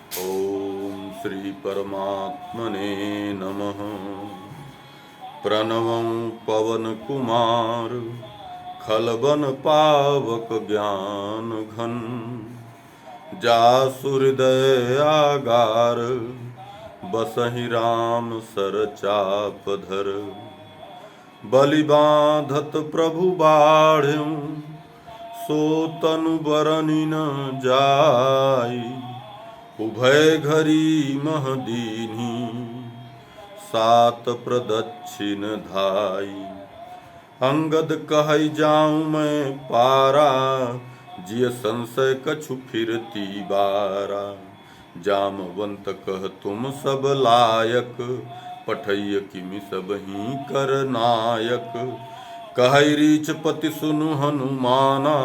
ओम श्री परमात्मने नमः। प्रणवं पवन कुमार खलबन पावक ज्ञान घन। जासु हृदय आगार बसहि राम सर चाप धर। बलि बांधत प्रभु बाढ़्यूं सो तनु बरनि न जाई। उभय घरी मह दीन्ही सात प्रदक्षिण धाई। अंगद कहै जाऊं मैं पारा जिय संशय कछु फिरती बारा। जामवंत कह तुम सब लायक पठैय किमि सबहि कर नायक। कहै रीछ पति सुनु हनुमाना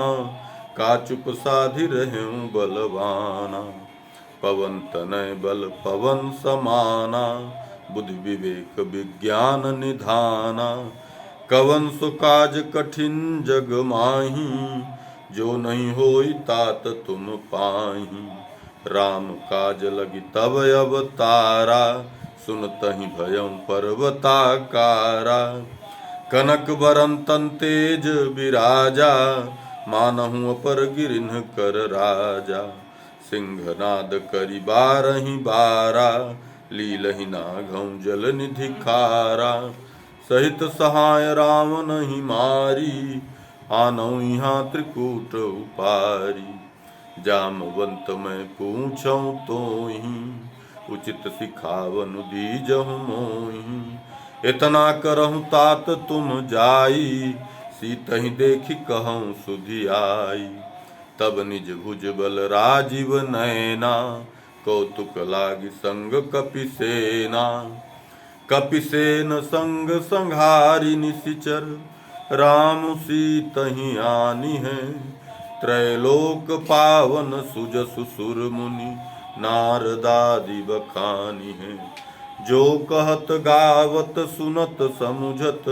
का चुप साधि रहें बलवाना। पवन तनय बल पवन समाना बुद्धि विवेक विज्ञान निधाना। कवन सु काज कठिन जग माही जो नहीं होई तात तुम पाही। राम काज लगी तब अवतारा सुनतहि भयं पर्वताकारा। कनक बरन तन तेज विराजा मानहु अपर गिरिन्ह कर राजा। सिंहनाद करि बारहि बारा लीलहि नाघं जल निधि खारा। सहित सहाय राम नहीं मारी आनौ यहाँ त्रिकूट उपारी। जामवंत मैं पूछऊं तोहि उचित सिखावन दीजहु मोहि। इतना करहु तात तुम जाई सीतहि देखि कहूँ सुधियाई। तब निज भुज बल राजीव नैना कौतुक लागी संग कपिसेना। कपिसेन संग संघारि निशिचर राम सीतहि आनी है। त्रैलोक पावन सुजसु सुर मुनि नारदादि बखानी है। जो कहत गावत सुनत समुझत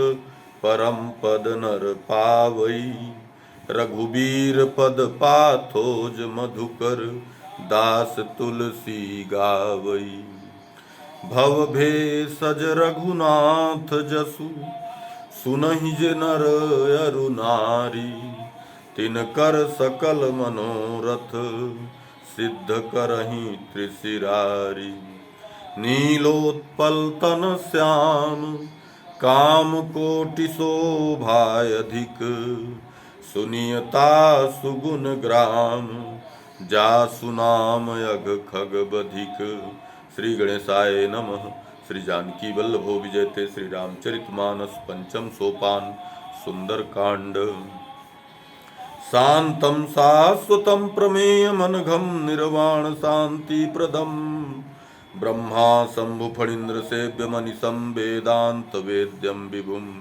परम पद नर पावई। रघुबीर पद पाथोज मधुकर दास तुलसी गावई। भव भेषज रघुनाथ जसु सुनहि जे नर अरु नारी। तिनकर सकल मनोरथ सिद्ध करहि त्रिशिरारी। नीलोत्पल तन श्याम काम कोटि शोभाय अधिक। सुनियता सुगुण ग्राम जासु नाम यग खग बधिक। श्री गणेशाय नमः। श्री जानकी वल्लभो विजयते। श्री रामचरितमानस पंचम सोपान सुंदर कांड। शांतं शाश्वतं प्रमेयम् अनघं निर्वाण शांति प्रदम्। ब्रह्मा शंभु फणीन्द्र सेव्यमनिशं वेदांत वेद्यं विभुम्।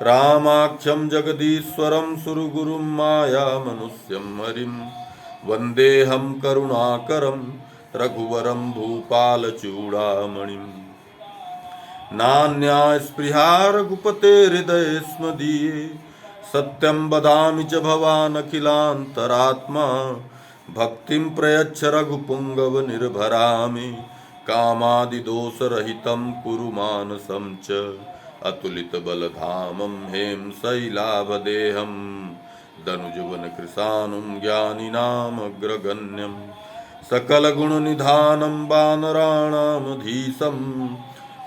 रामाख्यं जगदीश्वरं सुरगुरुं माया मनुष्यं हरिं। वन्देऽहं करुणाकरं रघुवरं भूपालचूडामणिम्। नान्या स्पृहा रघुपते हृदये स्मदीये। सत्यं वदामि च भवान् अखिलान्तरात्मा। भक्तिं प्रयच्छ रघुपुङ्गव निर्भरामि। कामादिदोषरहितं कुरु मानसं च। अतुलितबलधामं हेम शैलाभदेहं। दनुजवन कृशानुं ज्ञानिनामग्रगण्यं। सकलगुणनिधानं वानराणामधीशं।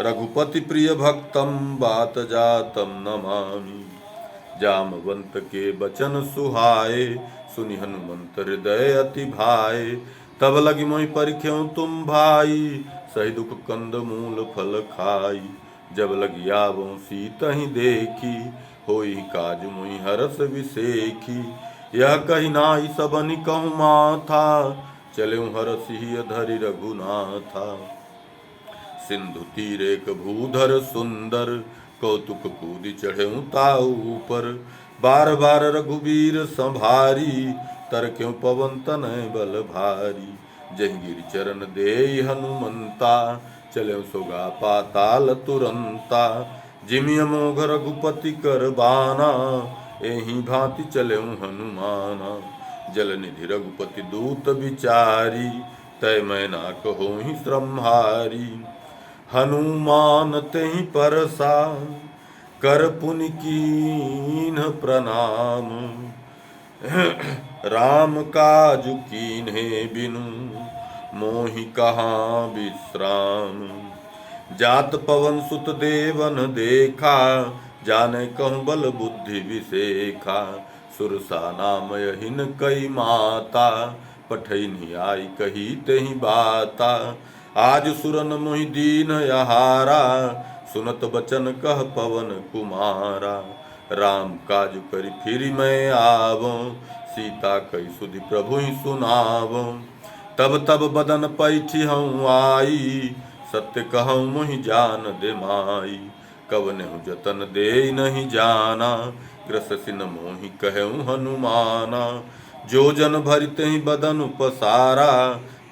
रघुपतिप्रियभक्तं वातजातं नमामि। जामवंत के बचन सुहाए सुनि हनुमंत हृदय अति भाए। तब लगी मोहि परिख्यों तुम भाई सही दुख कंद मूल फल खाई। जब लगी आवों सीतहि देखी होई काज मोहि हरस विसेखी। यह कही नाई सबनि कहूँ माथा चलें हरसिहि धरि रघुनाथा। सिंधु तीर एक भूधर सुंदर कौतुक कूदि चढ़ेऊं ताऊ ऊपर। बार बार रघुबीर संभारी तरक्यों पवन तनय बल भारी। जहि गिरि चरण देई हनुमंता चले सोगा पाताल तुरंता। जिमिय मोघ रघुपति कर बाना एहि भांति चले हनुमाना। जल निधि रघुपति दूत विचारी तय मैं ना कहोहि श्रमहारी। हनुमान तेहि परसा कर पुनि कीन्ह प्रणाम। राम काजु कीन्हे बिनु मोहि कहाँ विश्राम। जात पवन सुत देवन देखा जाने कहूँ बल बुद्धि विसेखा। सुरसा नाम यहिन कई माता पठैनी आई कही तेहि बाता। आज सुरन मोहि दीन यहारा सुनत बचन कह पवन कुमारा। राम काज करि फिरि मैं आवो सीता कई सुधि प्रभु ही सुनावो। तब तब बदन पैठी हूँ आई सत्य कहूँ मुहि जान दे माई। कवनेहु जतन दे नहीं जाना ग्रससिन मोहि कहूँ हनुमाना। जो जन भरिते ही बदन उपसारा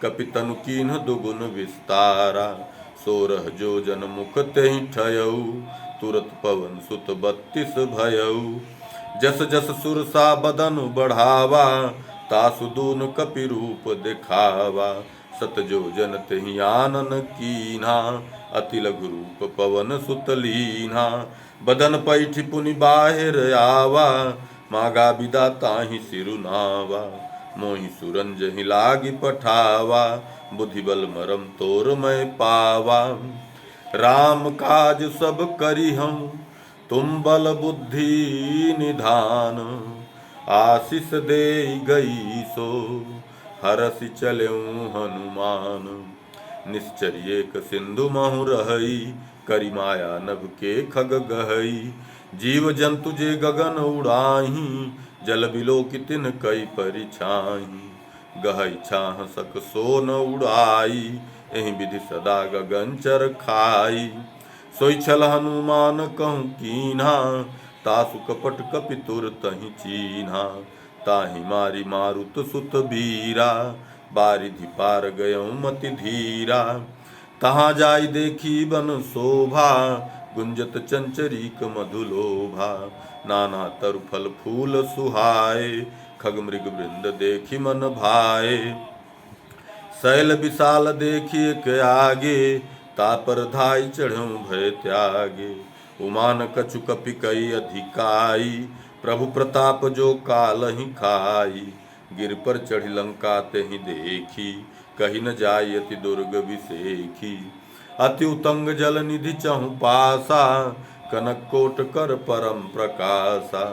कपितनु कीन्ह दुगुन विस्तारा। सोरह जो जन मुख तेहि ठयऊ तुरत पवन सुत 32 भयऊ। जस जस सुरसा बदन बढ़ावा तासु दून कपि रूप दिखावा। सत जो जन तेहि आनन कीन्हा अति लघु रूप पवन सुत लीन्हा। बदन पैठि पुनि बाहिर आवा मागा बिदा ताहि सिरुनावा। मोहि सुरंजहि लागी पठावा बुद्धि बल मरम तोर मैं पावा। राम काज सब करी हम तुम बल बुद्धि निधान। आशीष दे गई सो हरसि चलऊँ हनुमान। निश्चर एक सिंधु महु रहई करी माया नभ के खग गहई। जीव जंतु जे गगन उड़ाही जल बिलोकितिन कई परिछाही। गहई छाह सक सो न उड़ाई एहि विधि सदा गगन चर खाई। सोई छल हनुमान कहूँ कीन्हा तासु कपट कपि तुर तहि चीन्हा। ताहि मारी मारुत सुत बीरा बारिधि पार गयऊँ मति धीरा। तहाँ जाई देखी बन शोभा गुंजत चंचरीक मधुलोभा। नाना तरु फल फूल सुहाए खग मृग वृंद देखी मन भाए। शैल विशाल देखिए के आगे तापर धाई चढ़ऊँ भय त्यागे। उमान कछु कपि कई अधिकाई प्रभु प्रताप जो काल ही खाई। गिर पर चढ़ी लंका तेहि देखी कही न जाय अति दुर्ग विसेखी। अति उतंग जल निधि चहु पासा कनक कोट कर परम प्रकाशा।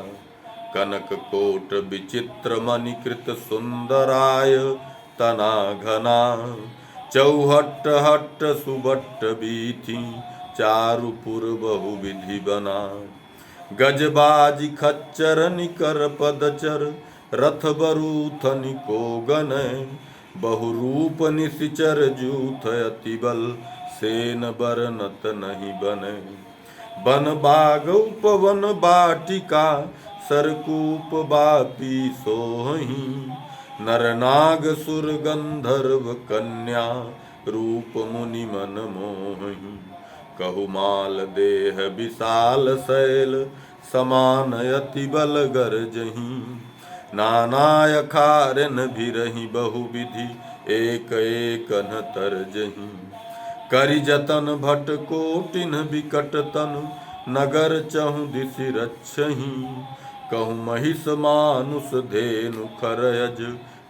कनक कोट विचित्र मणिकृत सुंदराय तना घना। चौहट्ट हट्ट सुबट्ट बीथी चारुपुर बहु विधि बना। गजबाजी खच्चर निकर पदचर रथ बरूथनि को गन। बहुरूप निशिचर जूथ अति बल सेन बरनत नहीं बने। बन बाग उपवन बाटिका सरकूप बापी सोहि। नर नाग सुर गंधर्व कन्या रूप मुनि मन मोहि। कहु माल देह विशाल शैल समान अति बल गरजहि। नाना अखारन भिरहि बहु विधि एक एक न तरजहि। करि जतन भट कोटिन बिकट तन नगर चहु दिशि रक्षहि। कहु महिष मानुष धेनु खरयज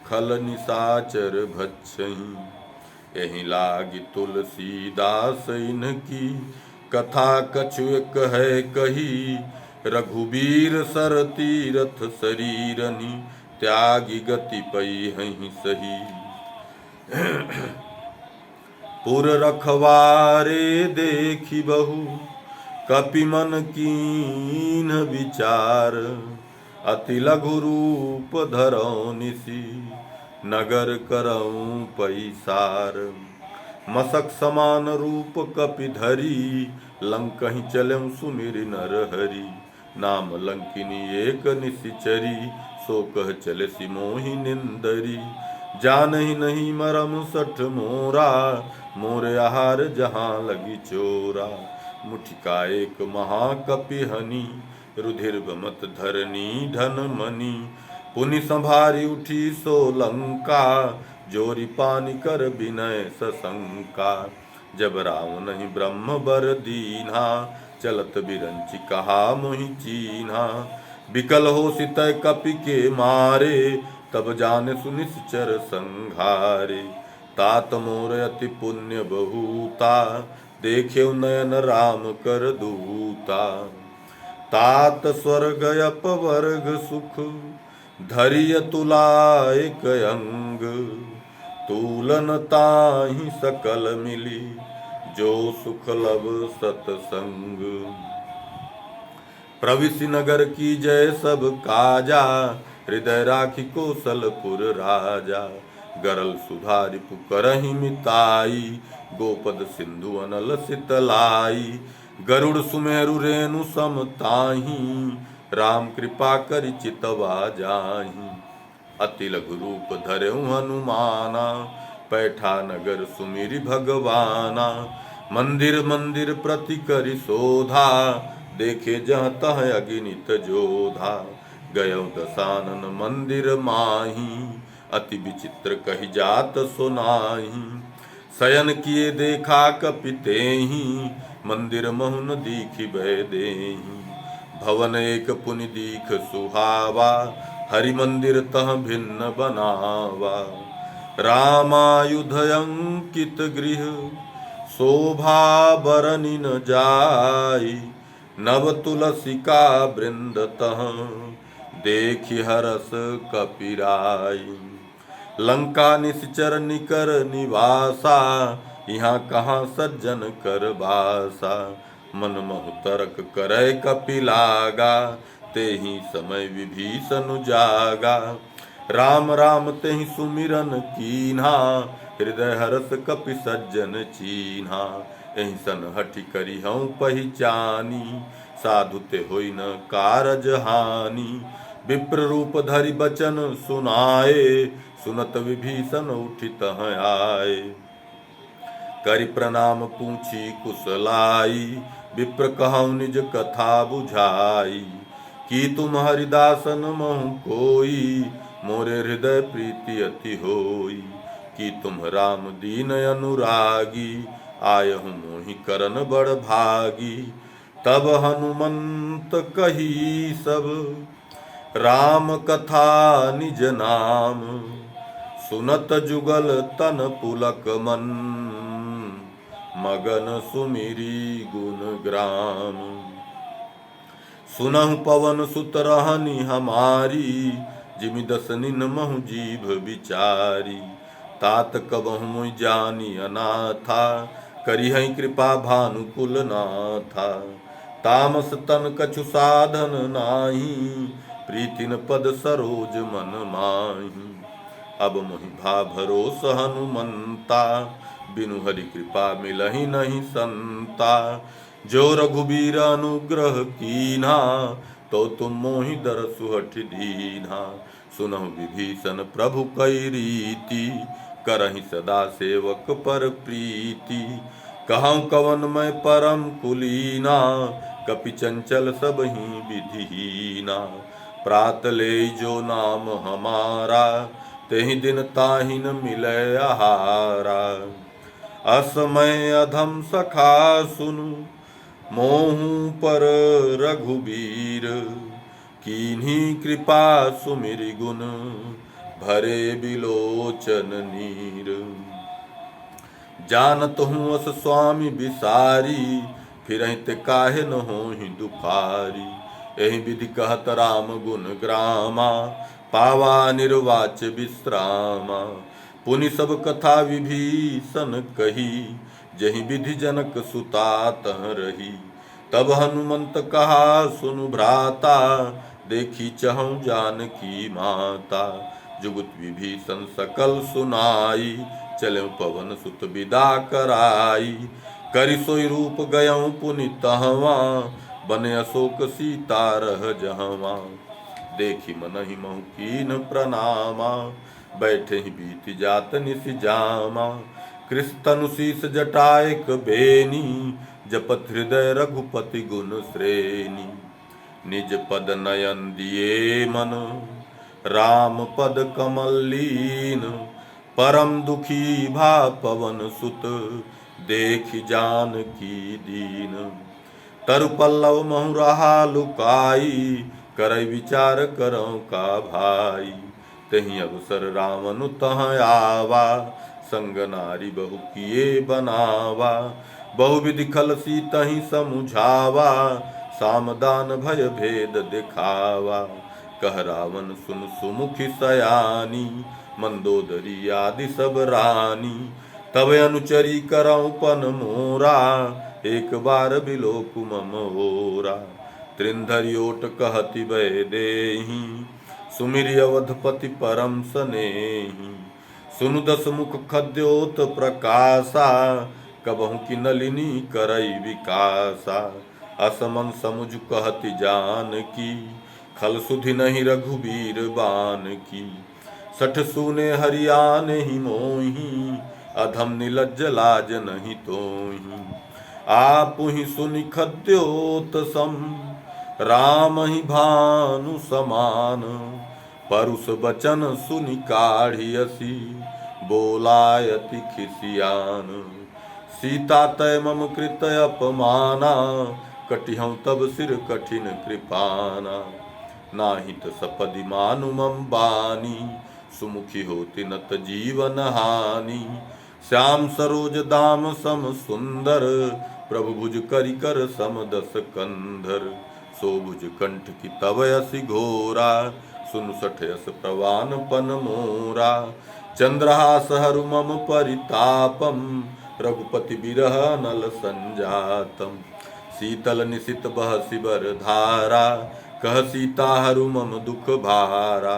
खल निसाचर भक्षहि। एहि लागी तुलसीदास इनकी कथा कछु एक है कही। रघुबीर सर तीरथ शरीरनि त्यागी गति पई हहीं सही। पुर रखवारे देखी बहु कपि मन कीन विचार। अति लघु रूप धरौ निसी नगर करऊँ पैसार। मसक समान रूप कपि धरी लंकहि चलऊँ सुमिरि नर हरि। नाम लंकिनी एक निशिचरी सो कह चलसि मोहि निंदरी। जानहि नहीं मरम सठ मोरा मोर आहार जहाँ लगी चोरा। मुठिका एक महाकपि हनि रुधिर बमत धरनी धन मनि। पुनि संभारी उठी सो लंका जोरी पानी कर विनय सशंका। जब राम नहीं ब्रह्म बर दीन्हा, चलत बिरंचि कहा मोहि चीन्हा। विकल हो सितय कपि के मारे, तब जाने सुनिश्चर संघारे। तात मोर अति पुण्य बहुता, देख्यो नयन राम कर दूता। तात स्वर्ग अपवर्ग सुख, धरिय तुलाय एक अंग। तूलन ताहि सकल मिली, जो सुख लब सतसंग। प्रविशि नगर की जय सब काजा, हृदय राखी कौशलपुर राजा। गरल सुधा रिपु करहि मिताई, गोपद सिंधु अनल सितलाई। गरुड़ सुमेरु रेणु सम ताहि, राम कृपा करि चितवा जाहि। अति लघु रूप धरऊ हनुमाना, पैठा नगर सुमिरि भगवाना। मंदिर मंदिर प्रति करि शोधा, देखे जहाँ तह अगिनित जोधा। गयो दसानन मंदिर माही, अति विचित्र कही जात सुनाही। शयन किए देखा कपि तेहि, मंदिर महुन दीखि भय देहि। भवन एक पुनि दीख सुहावा, हरि मंदिर तह भिन्न बनावा। रामायुध अंकित गृह, शोभा बरनि न जाई। नव तुलसी का वृंद तह, देखि हरस कपिराई। लंका निश्चर निकर निवासा, यहाँ कहाँ सज्जन कर बासा। मन महु तरक करय कपि लागा, तेहि समय विभीषण जागा। राम राम तेहि सुमिरन कीन्हा, हृदय हरस कपि सज्जन चीन्हा। एहि सन हठि करि हऊँ पहिचानी, साधु ते होइ न कारज हानि। विप्र रूप धरि बचन सुनाए, सुनत विभीषण उठि तह आए। करि प्रणाम पूछी कुशलाई, विप्र कहऊँ निज कथा बुझाई। कि तुम हरिदासन महु कोई, मोरे हृदय प्रीति अति होई। कि तुम राम दीन अनुरागी, आयहु मोहि करन बड़ भागी। तब हनुमंत कही सब, राम कथा निज नाम। सुनत जुगल तन पुलक मन, मगन सुमिरी गुण ग्राम। सुनहु पवन सुत रहनी हमारी, जिमि दस निन महु जीभ विचारी। तात कबहु मुई जानी अनाथा, करिहै कृपा भानुकुल नाथा। तामस तन कछु साधन नाही, प्रीतिन पद सरोज मन माही। अब मोहि भा भरोस हनुमंता, बिनु हरि कृपा मिलहि नहीं संता। जो रघुबीर अनुग्रह कीन्हा, तो तुम मोहि दरसु हठि दीन्हा। सुनहु विभीषण प्रभु कई रीति, करहि सदा सेवक पर प्रीति। कहऊँ कवन मैं परम कुलीना, कपि चंचल सबहि विधिहीना। प्रात ले जो नाम हमारा, तेहि दिन ताहि न मिलै आहारा। असमय अधम सखा सुनु, मोहु पर रघुबीर। कीन्ही कृपा सुमिरि गुण, भरे बिलोचन नीर। जानत हूँ अस स्वामी बिसारी, फिरहि ते काहे न होहि दुखारी। एहि विधि कहत राम गुण ग्रामा, पावा निर्वाच विश्रामा। पुनि सब कथा विभीषण कही, जहि विधि जनक सुता तह रही। तब हनुमंत कहा सुनु भ्राता, देखी चहु जानकी माता। जुगुत विभीषण सकल सुनाई, चले पवन सुत विदा कराई। करि सोई रूप गयऊँ पुनि तहवा, बने अशोक सीता रह जहवा। देखी मनहि महु कीन प्रणामा, बैठे ही बीति जात निस जामा। कृष तनु शीस जटायक बेनी, जपत हृदय रघुपति गुण श्रेणी। निज पद नयन दिए मन, राम पद कमल लीन। परम दुखी भा पवन सुत देख जान की दीन। तरु पल्लव महु रहा लुकाई करई विचार करौ का भाई। तही अवसर रावण तह आवा संग नारी बहु किए बनावा। बहु विधि खलसी तही समुझावा सामदान भय भेद दिखावा। कह रावण सुन सुमुखी सयानी मंदोदरी आदि सब रानी। तब अनुचरी करौ पन मोरा एक बार बिलोक मम ओरा। त्रिंधरी ओट कहति भय देहि सुमिरि अवधपति परम सनेहि। सुनु दस मुख खद्योत प्रकाशा कबहु की नलिनी करई विकासा। असमन समुझ कहति जान की खल सुधि नहीं रघुबीर बान की। सठ सूने हरियान ही मोही अधम निलज्ज लाज नहीं तोही। आप ही सुनि खद्योत सम राम ही भानु समान। परुष बचन सुनि काढ़ियसी बोलायति खिसियान। सीता तय मम कृत अपमाना कटिहं तब सिर कठिन कृपाना। नाहित सपदि मानु मम बानी सुमुखी होति नत जीवन हानि। श्याम सरोज दाम सम सुंदर प्रभु भुज करि कर सम दस कंधर। सो भुज कंठ की तव यसी घोरा सुनु सठ यस प्रवान पन मोरा। चंद्रहास हरु मम परितापम रघुपति बिरह नल संजातम। शीतल निशित बहसि बर धारा कह सीता हरु मम दुख भारा।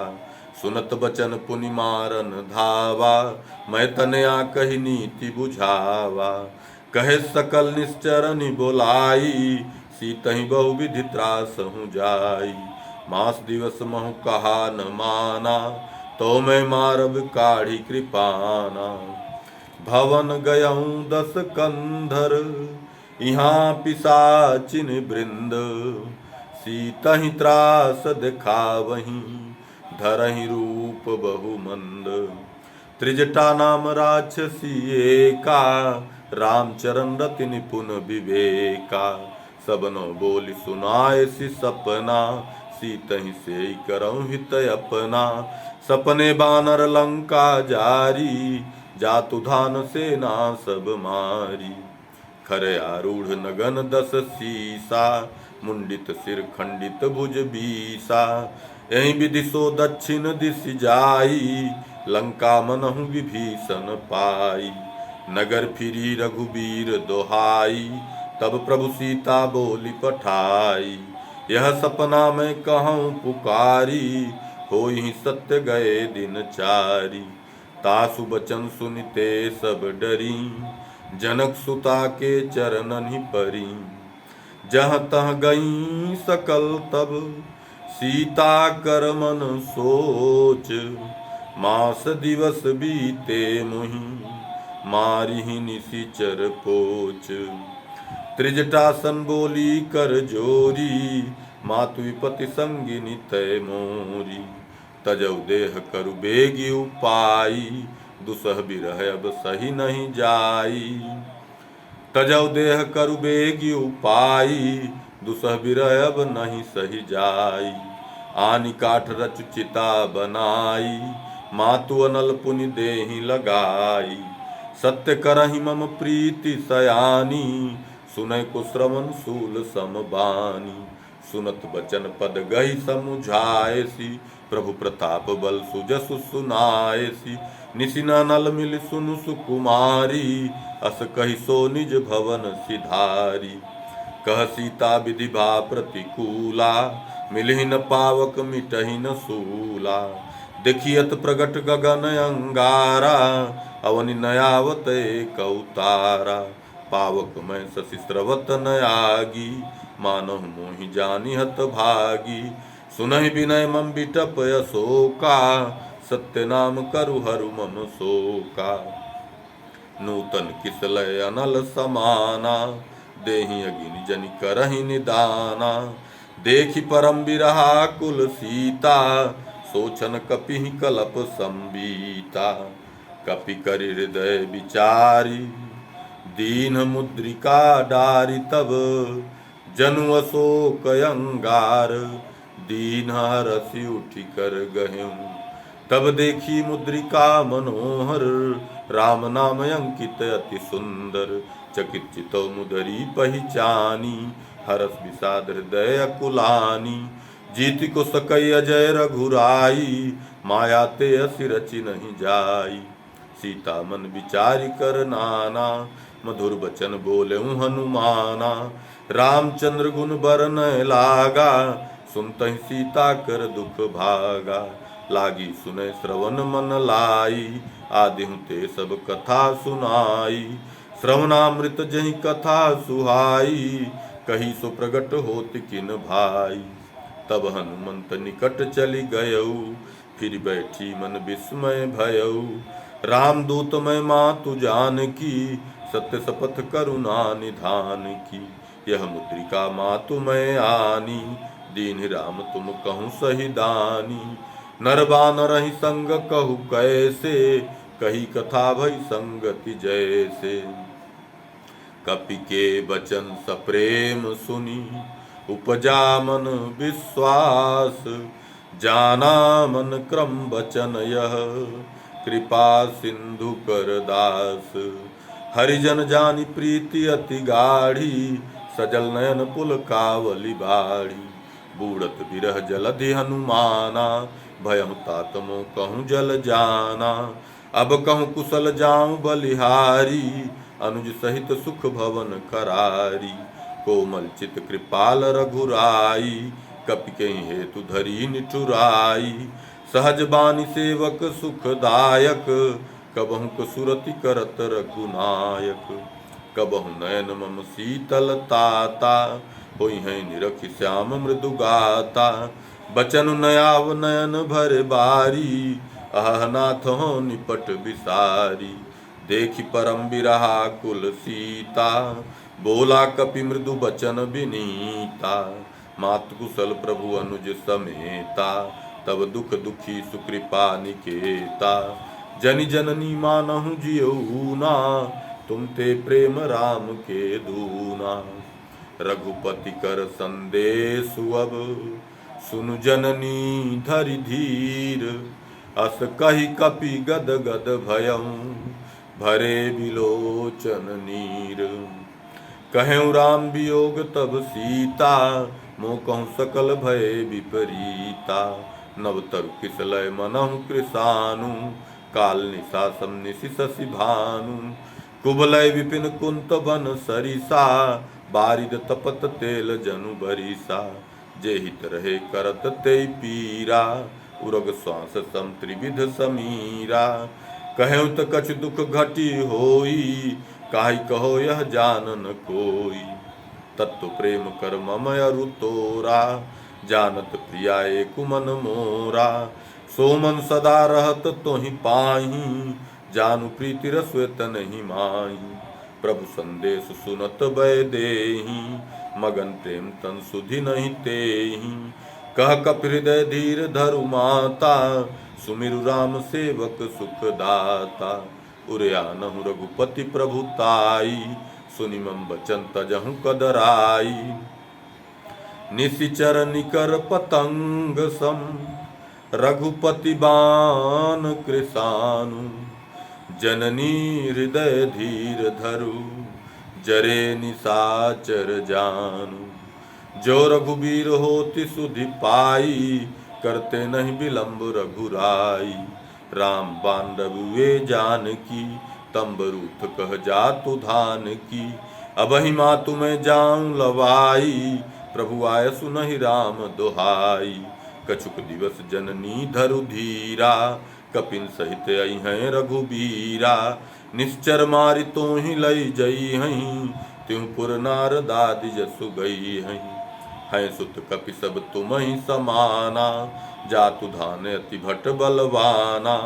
सुनत बचन पुनि मारन धावा मैं तनया कही नीति बुझावा। कहे सकल निश्चरनि बोलाई सीतहि बहु विधि त्रासहु जाई। मास दिवस महु कहा न माना तो मैं मारब काढ़ी कृपाना। भवन गयऊँ 10 कंधर यहाँ पिशाचिन वृंद। सीतहि त्रास दिखावहीं धरहि रूप बहु मंद। त्रिजटा नाम राक्षसी एका रामचरण रति निपुण विवेका। सबनो बोली सुनाए सि सपना सीतहि से करऊँ हित अपना। सपने बानर लंका जारी जातु धान सेना सब मारी। खरे आरूढ़ नगन 10 सीसा मुंडित सिर खंडित भुज बीसा। यही विधि सो दक्षिण दिश जाई लंका मनहु विभीषण पाई। नगर फिरी रघुबीर दोहाई तब प्रभु सीता बोली पठाई। यह सपना मैं कहूँ पुकारी होई सत्य गए दिन चारी। तासु बचन सुनिते सब डरी जनक सुता के चरणन ही परी। जहाँ तह गई सकल तब सीता कर मन सोच। मास दिवस बीते मुहि मारिहि निशिचर पोच। त्रिजटासन बोली कर जोरी मातु विपति संगिनी तय मोरी। तजौ देह करु बेगी उपाई दुसह बिरह अब सही नहीं जाई। तजौ देह करु बेगी उपाई दुसह बिरह अब नहीं सही जाई। आनि काठ रचु चिता बनाई मातु अनल पुनि देहि लगाई। सत्य करहि मम प्रीति सयानी सुनय को श्रवण सूल समबानी। सुनत बचन पद गही समुझाएसी प्रभु प्रताप बल सुजसु सुनाएसी। निशिना नल मिल सुनु सुकुमारी अस कहि सो निज भवन सिधारी। कह सीता विधि भा प्रतिकूला मिलहि न पावक मिटहि न सूला। देखियत प्रगट गगन अंगारा अवनि नयावत एक अवतारा। पावक मैं शशि स्रवत न आगी मानहु मोहि जानि हत भागी। सुनहि विनय मम बिटप अशोका सत्य नाम करु हरु मम शोका। नूतन किसलय अनल समाना देहि अगिनि जनि करहि निदाना। देखि परम बिरहा कुल सीता सोचन कपिहि कलप संबीता। कपि करि हृदय विचारी, दीन मुद्रिका डारी तब जनु अशोक अंगार, दीन हरसि उठि कर गहेऊँ। तब देखी मुद्रिका मनोहर, राम नाम अंकित अति सुंदर। चकित चितौ मुदरी पहिचानी, हरस विषाद हृदय अकुलानी। जीति को सकई अजय रघुराई, माया ते असि रचि नहीं जाई। सीता मन विचारि कर नाना, मधुर बचन बोलेऊ हनुमाना। रामचंद्र गुण बरनय लागा, सुनतहि सीता कर दुख भागा। लागी सुनय श्रवण मन लाई, आदिहु ते सब कथा सुनाई। श्रवणामृत जहि कथा सुहाई, कही सो प्रगट होत किन भाई। तब हनुमंत निकट चली गयऊ, फिर बैठी मन विस्मय भयऊ। रामदूत मैं मातु जानकी, सत्य शपथ करुणा निधान की। यह मुद्रिका मातु मैं आनी, दीन राम तुम कहूँ सही दानी। नर बानर ही संग कहु कैसे, कही कथा भई संगति जैसे। कपि के बचन सप्रेम सुनी, उपजा मन विश्वास। जाना मन क्रम बचन यह, कृपा सिंधु कर दास। हरिजन जानी प्रीति अति गाढ़ी, सजल नयन पुल कावली बाड़ी। बूढ़त बिरह जलधि हनुमाना, भयहु तात मोह कहूँ जल जाना। अब कहूँ कुशल जाऊँ बलिहारी, अनुज सहित सुख भवन करारी। कोमल चित कृपाल रघुराई, कपि कहीं हेतु धरी निठुराई। सहज बानी सेवक सुखदायक, कबहु कसुरति करत रघुनायक। कबहु नयन मम शीतल ताता, होई है निरखि श्याम मृदु गाता। बचन नयाव नयन भर बारी, अह नाथ हो निपट बिसारी। देखि परम बिरहा कुल सीता, बोला कपि मृदु बचन विनीता। मातु कुशल प्रभु अनुज समेता, तब दुख दुखी सुकृपा निकेता। जनि जननी मानहु जियऊना, तुम ते प्रेम राम के दूना। रघुपति कर संदेशु अब, सुनु जननी धरि धीर। अस कहि कपि गद गद भयऊँ, भरे बिलोचन नीर। कहेऊ राम वियोग तब सीता, मोह कहूँ सकल भय विपरीता। नव तरु किसलय मनहु कृसानु, काल निशा सम निशि शशि भानु। कुबलय विपिन कुंत बन सरिसा, बारिद तपत तेल जनु बरिसा। जे हित रहे करत ते पीरा, उरग श्वास सम त्रिविध समीरा। कहेऊ त कछु दुख घटी होई, काहि कहो यह जानन कोई। तत्व प्रेम कर मम अरु तोरा, जानत प्रिया एक मन मोरा। सो मन सदा रहत तोहि पाही, जानु प्रीति रसवेत नहीं माही। प्रभु संदेश सुनत भय देहि, मगन प्रेम तन सुधि नहीं तेहि। कह कपि हृदय धीर धरु माता, सुमिरु राम सेवक सुख दाता। उरयानहु रघुपति प्रभुताई, सुनि मम बचन तजहु कदराई। निशिचर निकर पतंग सम, रघुपति बान कृसानु। जननी हृदय धीर धरु, जरे निशाचर जानु। जो रघुबीर होति सुधि पाई, करते नहीं विलंब रघुराई। राम बान रघुए जानकी, तंबरूथ कह जातु धान की। अबहि मातु मैं जाऊं लवाई, प्रभु आय सुनहि राम दोहाई। कछुक दिवस जननी धरु धीरा, कपिन सहित आई हैं रघुबीरा। निश्चर मारि तोहि लई जई हई, त्यों पुर नार दादि जसु गई हई। हैं सुत कपि सब तुमहि समाना, जातु धान अति भट बलवाना।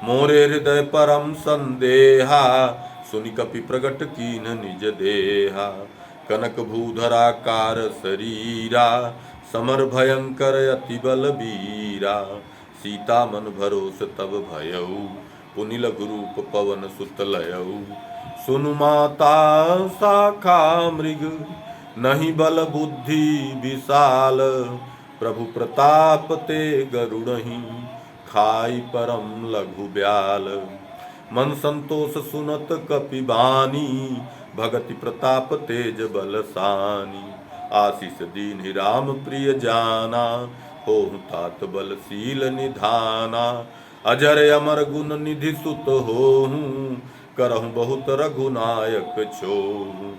मोरे हृदय परम संदेहा, सुनि कपि प्रगट कीन निज देहा। कनक भूधराकार शरीरा, समर भयंकर अति बलबीरा। सीता मन भरोस तब भयऊ, पुनि लघु रूप पवन सुत लयऊ। सुनु माता शाखा मृग, नहीं बल बुद्धि विशाल। प्रभु प्रताप ते गरुड़हि, खाई परम लघु ब्याल। मन संतोष सुनत कपि बानी, भगति प्रताप तेज बलसानी। आशीष दीन्हि राम प्रिय जाना, होहु तात बलशील निधाना। अजर अमर गुण निधि सुत होहु, करहु बहुत रघुनायक छोहु।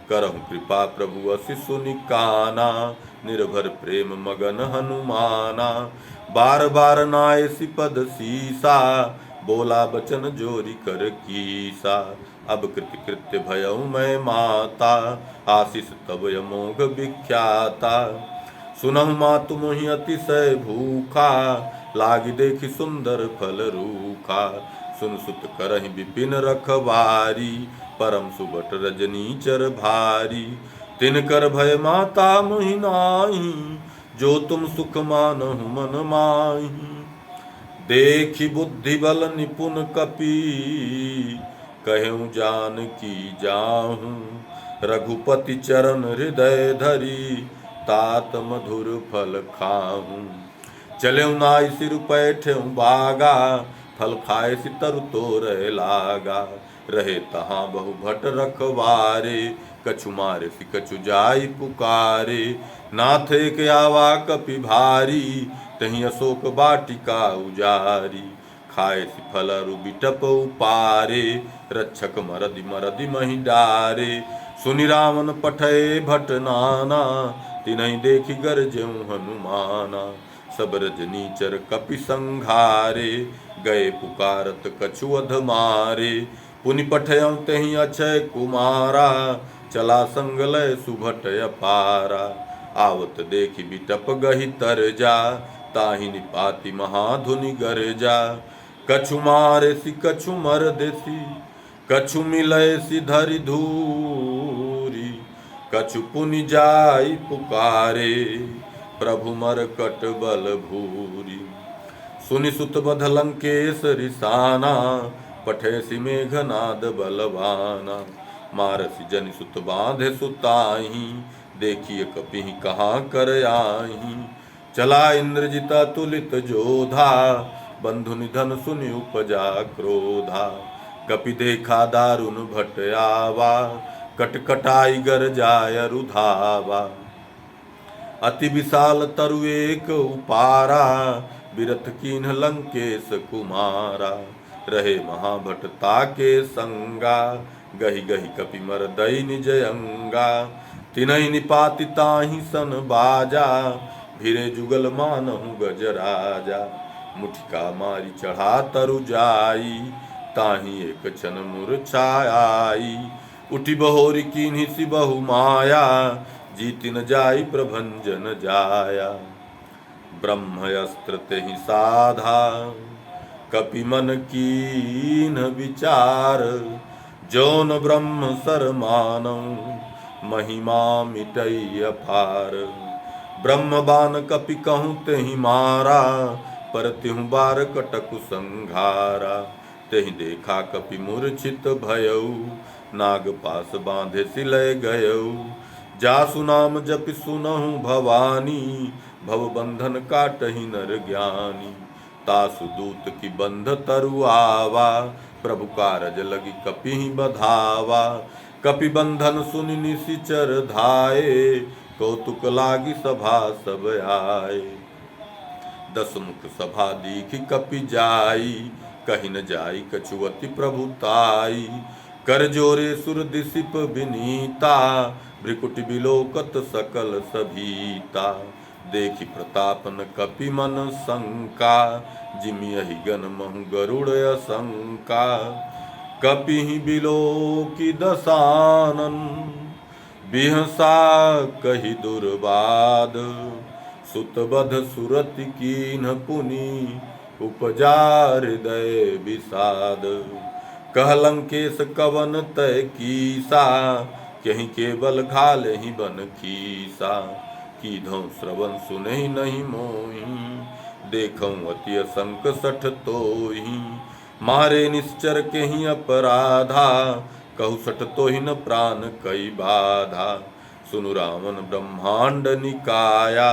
करहु कृपा प्रभु अति सुनि काना, निर्भर प्रेम मगन हनुमाना। बार बार नाय सिपद सीसा, बोला बचन जोरी कर कीसा। अब कृत्य कृत्य भयउ मैं माता, आशीष तब अमोघ विख्याता। सुनहु मातु मोहि अतिशय भूखा, लागी देखि सुंदर फल रूखा। सुन सुत करहि विपिन रखवारी, परम सुबट रजनीचर भारी। तिनकर भय माता मोहि नाहि, जो तुम सुख मानहु मन माहि। देखि बुद्धि बल निपुण कपि, कहूँ जानकी जाहूँ। रघुपति चरण हृदय धरी, तात मधुर फल खाहूँ। चलेऊ नाई सिर पैठेऊ बागा, फल खाए सि तरु तोरय लागा। रहे तहाँ बहु भट रखवारे, कछु मारे सि कछु जाई पुकारे। नाथ एक आवा कपि भारी, तहीं अशोक वाटिका उजारी। खाए सि फल अरु बिटप उपारे, रक्षक मरदि मरदि महि डारे। सुनि रावण पठय भट नाना, तिनहि देखि गरजेऊ हनुमाना। सब रजनीचर कपि संघारे, गए पुकारत कछु अध मारे। पुनि पठयऊ तेहि अक्षय कुमारा, चला संग लय सुभट अपारा। आवत देखि बिटप गहि तरजा, ताहि निपाति महाधुनि गरजा। कछु मारे सि कछु मर देसी, कछु मिलय सि धरि धूरी। कछु पुनि जाई पुकारे, प्रभु मरकट बल भूरी। सुनि सुत बध लंकेश रिसाना, पठे सि मेघनाद बलवाना। मारसि जनि सुत बांधे सुताहि, देखिए कपिहि कहाँ कर आहि। चला इंद्रजित तुलित जोधा, बंधु निधन सुनि उपजा क्रोधा। कपि देखा दारुण भट आवा, कटकटाई गर जाय रुधावा। अति विशाल तरु एक उपारा, बिरथ कीन्ह लंकेश कुमारा। रहे महाभट ताके संगा, गहि गहि कपि मरदई निज अंगा। तिनहि निपाति ताहि सन बाजा, भिरे जुगल मानहु गजराजा। मुठिका मारी चढ़ा तरु जाई, ताहि एक क्षण मूर्छाई। उठि बहोरी कीन्हि सि बहु माया, जीति न जाई प्रभंजन जाया। ब्रह्मयस्त्र तेहि साधा, कपि मन कीन्ह विचार। जौन ब्रह्म सर मानऊ, महिमा मिटई अपार। ब्रह्म बान कपि कहूँ तेहि मारा, पर तिहु बार कटकु संघारा। तेहि देखा कपि मूर्छित भयऊ, नाग पास बांधे सिलय गयऊ। जासु नाम जपि सुनहु भवानी, भव बंधन काटहि नर ज्ञानी। तासु दूत की बंध तरु आवा, प्रभु कारज लगी कपिहि बधावा। कपि बंधन सुनि निशिचर धाये, कौतुक लागी सभा सब आए। दस मुख सभा दीखि कपि जाई, कहि न जाई कछु अति प्रभुताई। कर जोरे सुर दिसिप विनीता, भ्रिकुटि बिलोकत सकल सभीता। देखि प्रताप न कपि मन शंका, जिमियहि गन महु गरुड़ असंका। कपिहि बिलोकि दसानन, बिहसा कहि दुर्बाद। सुत बध सुरति कीन्ह पुनि, उपजा हृदय विषाद। कह लंकेश कवन तय कीसा, कहीं केवल घालहि बन खीसा। कीधौ श्रवण सुनहि नहीं मोहि, देखौ अति असंक सठ तोहि। मारे निश्चर के ही अपराधा, कहु सट तो ही न प्राण कई बाधा। सुनु रावण ब्रह्मांड निकाया,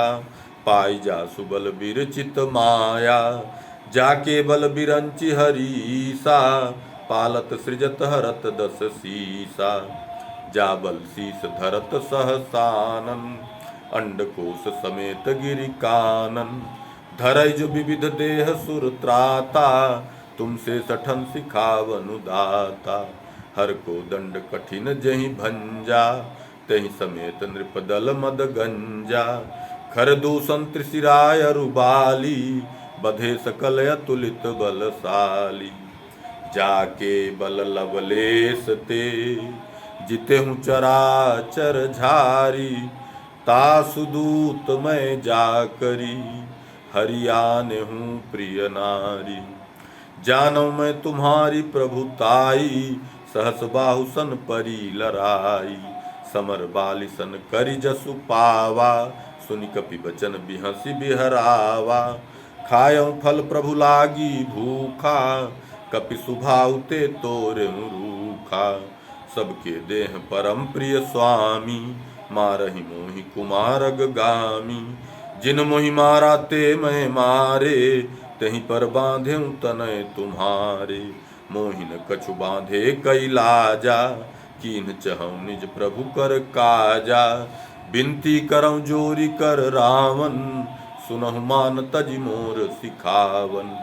पाई जा सुबल विरचित माया। जाके बल बिरंचि हरीसा, पालत सृजत हरत दस सीसा। जा बल शीस धरत सहसानन, अंडकोश समेत गिरि कानन। धरज विविध देह सुर त्राता, तुमसे सठन सिखावनु दाता। हर को दंड कठिन जहि भंजा, तहि समेत नृपदल मद गंजा। खर दूषण त्रिशिराय रुबाली, बधे सकल अतुलित बलशाली। जाके बल लवलेश ते, जिते हूँ चराचर झारी। तासु दूत मैं जाकरी, हरियाने हूँ प्रिय नारी। जानो मैं तुम्हारी प्रभुताई, सहस बाहु सन परी लराई। समर बाली सन करि जसु पावा, सुनि कपि बचन बिहसी बिहरावा। खायऊ फल प्रभु लागी भूखा, कपि सुभाउ ते तोरे रूखा। सबके देह परम प्रिय स्वामी, मारहि मोहि कुमारग गामी। जिन मोहि मारा ते मैं मारे, तहीं पर बांधे तनय तुम्हारे। मोहिन कछु बांधे कई लाजा, कीन चहु निज प्रभु कर काजा। बिनती करऊं जोरी कर रावण, सुनहु मान तजि मोर सिखावन।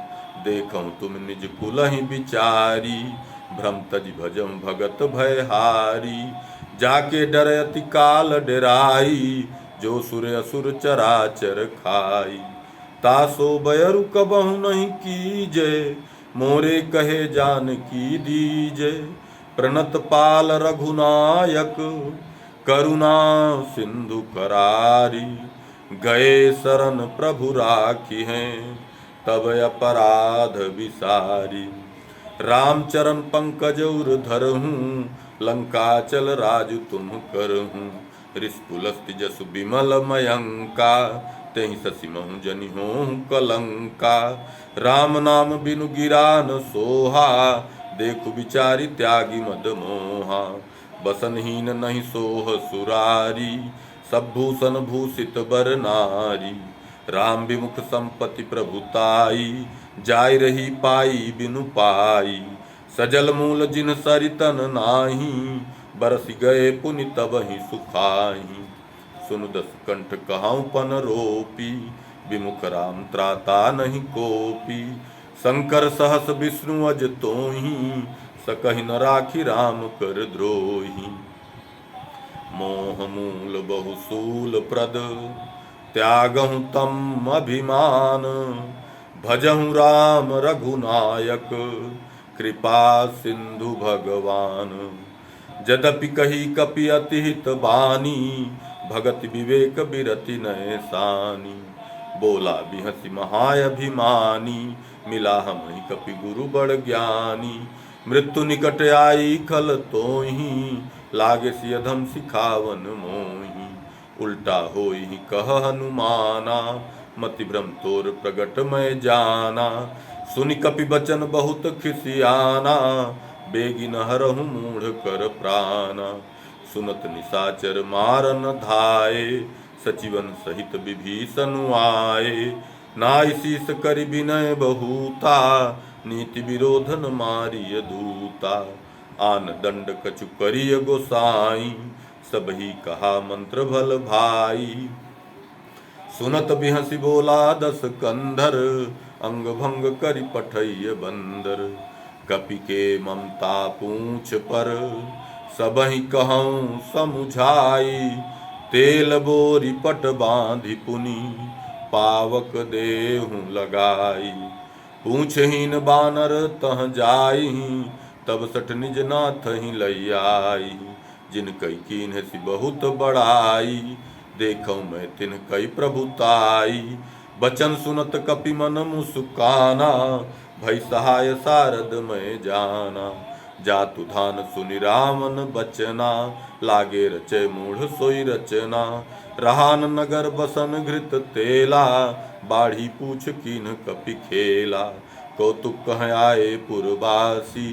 देखऊं तुम निज कुलहि बिचारी, भ्रम तजि भजऊं भगत भयहारी। जाके डर अति काल डेराई, जो सुर असुर चराचर खाई। तासो बयरु कबहु नहीं कीजे, मोरे कहे जानकी दीजे। प्रणत पाल रघुनायक, करुणा सिंधु करारी। गए शरण प्रभु राखी हैं, तब अपराध विसारी। रामचरण पंकज उर धरहूँ, लंका चल राजु तुम करहूँ। रिसपुलस्ति जसु विमल मयंका, तेहि ससिमहु जनिहों कलंका। राम नाम बिनु गिरा न सोहा, देखु विचारी त्यागी मद मोहा। बसनहीन नहीं सोह सुरारी, सब भूषण भूषित बर नारी। राम विमुख संपत्ति प्रभुताई, जाय रही पाई बिनु पाई। सजल मूल जिन सरितन नाही, बरस गए पुनि तबहि सुखाही। सुनु दस कंठ कहाऊं पन रोपी, विमुख राम त्राता नहीं कोपी। शंकर सहस विष्णु अज तोहि, सकहि न राखी राम कर द्रोही। मोह मूल बहुसूल प्रद, त्यागहु तम अभिमान। भजहु राम रघुनायक, कृपा सिंधु भगवान। जदपि कही कपि अति हित बानी, भगति विवेक बिरति नय सानी। बोला बिहसी महाअभिमानी, मिला हमहि कपि गुरु बड़ ज्ञानी। मृत्यु निकट आई खल तोहि, लागे सिय धम सिखावन मोहि। उल्टा होई कह हनुमाना, मति भ्रम तोर प्रगट मैं जाना। सुनि कपि बचन बहुत खिसियाना, बेगिन हरहु मूढ़ कर प्राणा। सुनत निशाचर मारन धाये, सचिवन सहित विभीषण आए। नाई शीस करि विनय बहुता, नीति विरोधन मारिय दूता। आन दंड कछु करिय गोसाई, सबही कहा मंत्र भल भाई। सुनत बिहसी बोला दस कंधर, अंग भंग करि पठैय बंदर। कपि के ममता पूछ पर, सबहि कहऊँ समुझाई। तेल बोरी पट बांधि पुनि, पावक देहु लगाई। पूछहीन बानर तह जाई, तब सठ निज नाथ ही लैयाई। जिन कई कीन्हसी बहुत बड़ाई, देखऊँ मैं तिन कई प्रभुताई। बचन सुनत कपि मन मुस्काना, भई सहाय सारद मैं जाना। जातु धान सुनि रामन बचना, लागे रचे मूढ़ सोई रचना। रहान नगर बसन घृत तेला, बाढ़ी पूछ कीन्ह कपि खेला। कौतुक कह आए पुरवासी,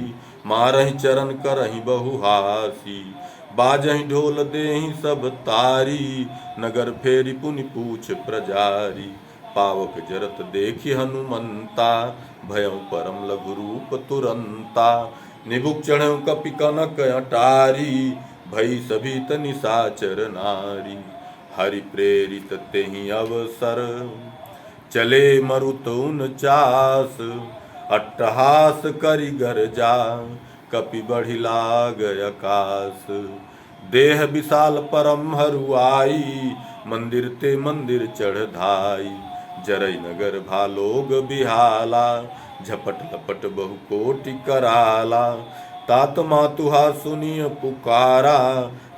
मारहि चरण करहि बहुहासी। बाजहि ढोल देहि सब तारी, नगर फेरी पुनि पूछ प्रजारी। पावक जरत देखि हनुमंता, भयउ परम लघु रूप तुरंता। निबुक चढ़ऊ कपि कनक अटारी, भई सभीत निशाचर नारी। हरि प्रेरित तेहि अवसर, चले मरुत 49। अट्टहास करि गरजा, कपि बढ़ि लाग आकाश। देह विशाल परम हरुआई, मंदिर ते मंदिर चढ़ धाई। जरई नगर भालोग बिहाला, झपट लपट बहु कोटि कराला। तात मातुहा सुनिय पुकारा,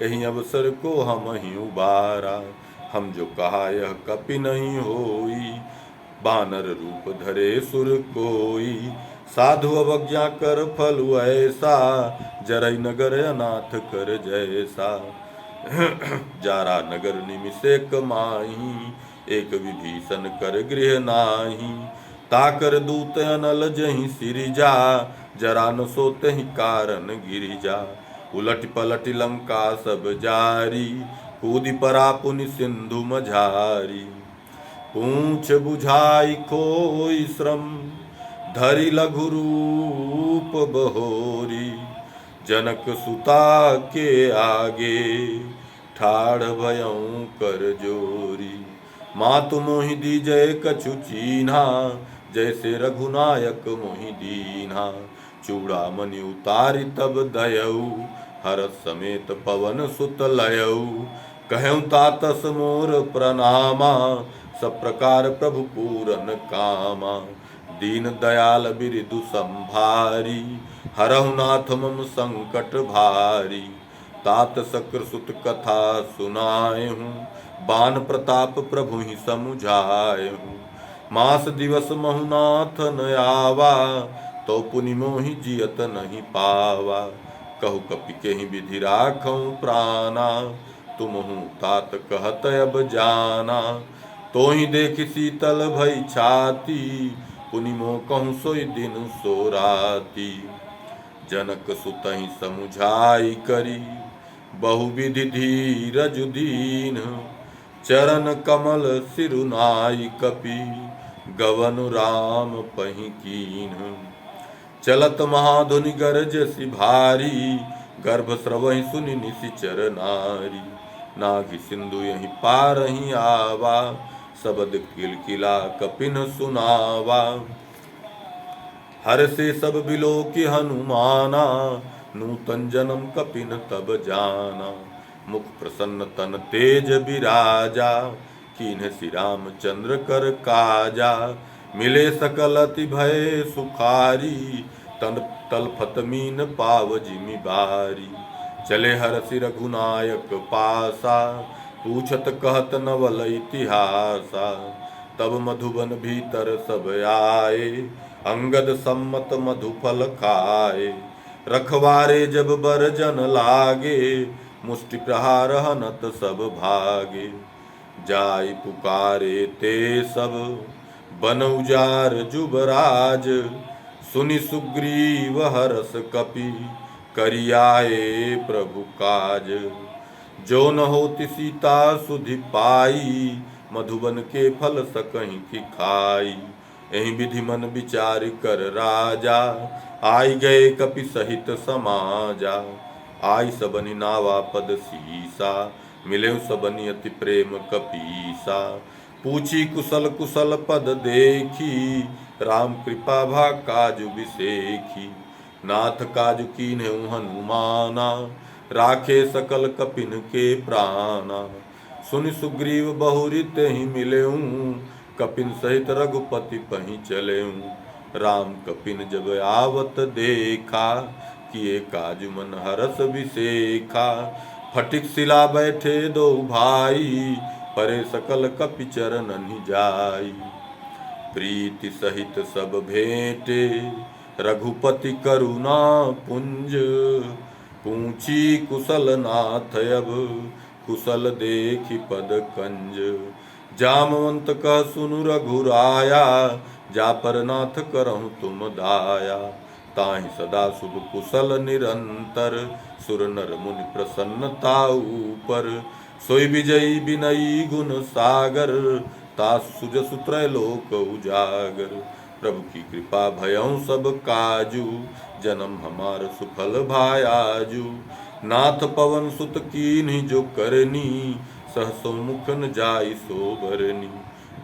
यही अवसर को हम ही उबारा। हम जो कहा यह कपि नहीं होई, बानर रूप धरे सुर कोई। साधु अवज्ञा कर फलु ऐसा, जरई नगर अनाथ कर जैसा। जारा नगर निमिषेक माही, एक विभीषण कर गृह नाही। ताकर दूत अनल जहि सिरिजा, जरा न सोते ही कारण गिरिजा। उलट पलट लंका सब जारी, कूदि परा पुनि सिंधु मझारी। पूछ बुझाई खोई श्रम, धरि लघु रूप बहोरी। जनक सुता के आगे, ठाढ़ भयउ कर जोरी। मातु मोहि दीजय कछु चीन्हा, जैसे रघुनायक मोहि दीन्हा। चूड़ामणि उतारि तब दयऊ, हरस समेत पवन सुत लयऊ। कहऊँ तातस मोर प्रणामा, सब प्रकार प्रभु पूरन कामा। दीन दयाल बिरिदु संभारी, हरहु नाथ मम संकट भारी। तात सकृ सुत कथा सुनाएहूँ, बान प्रताप प्रभु ही समुझाएहूँ। मास दिवस महु नाथ न आवा, तो पुनि मोहि जियत नहीं पावा। कहु कपि केहि विधि राखऊँ प्राणा, तुमहु तात कहत अब जाना। तोहि देखि शीतल भई छाती, पुनि मोह कहूँ सोई दिन सो राती। जनक सुतहि समुझाई करी, बहुविधि धीरज दीन। चरण कमल सिरुनाई कपि, गवन राम पहि कीन। चलत महाधुनि गरजसि भारी, गर्भ स्रवहि सुनि निशिचर नारी। नाघि सिंधु यहि पारहि आवा, सबद किलकिला कपिन सुनावा। हर्षे सब बिलोकि हनुमाना, नूतन जन्म कपिन तब जाना। मुख प्रसन्न तन तेज बिराजा, कीन्ह श्री रामचंद्र कर काजा। मिले सकल अति भय सुखारी, तन तलफत मीन पाव जिमि बारी। चले हरषि रघुनायक पासा, पूछत कहत नवल इतिहासा। तब मधुबन भीतर सब आए, अंगद सम्मत मधुफल खाए। रखवारे जब बर जन लागे, मुष्टि प्रहार हनत सब भागे। जाई पुकारे ते सब, बन उजार जुबराज। सुनि सुग्रीव हरस कपि, करियाए प्रभु काज। जो न होति सीता सुधि पाई, मधुबन के फल सकहीं की खाई। एहि विधि मन विचार कर राजा, आई गए कपि सहित समाजा। आई सबनि नावा पद सीसा, मिले सबनि अति प्रेम कपीसा। पूछी कुशल कुशल पद देखी, राम कृपा भा काजु बिसेखी। नाथ काजु कीन्हु हनुमाना, राखे सकल कपिन के प्राणा। सुनि सुग्रीव बहुरी तेहि मिलेऊँ, कपिन सहित रघुपति पहि चलेऊँ। राम कपिन जब आवत देखा, किए काज मन हरस बिसेखा। फटिक शिला बैठे दो भाई, परे सकल कपि चरणनि जाई। प्रीति सहित सब भेंटे, रघुपति करुणा पुंज। पूछी कुशल नाथ अब, कुशल देखि पद कंज। जामवंत कह सुनु रघुराया, जा पर नाथ करहु तुम दाया। ताहि सदा शुभ कुशल निरंतर, सुर नर मुनि प्रसन्नता ऊपर। सोई विजयी विनयी गुण सागर, तासु सुजसु त्रैलोक उजागर। प्रभु की कृपा भयउ सब काजू, जन्म हमार सुफल भायाजू। नाथ पवन सुत कीन्हि जो करनी, सहसो मुख न जाई सो बरनी।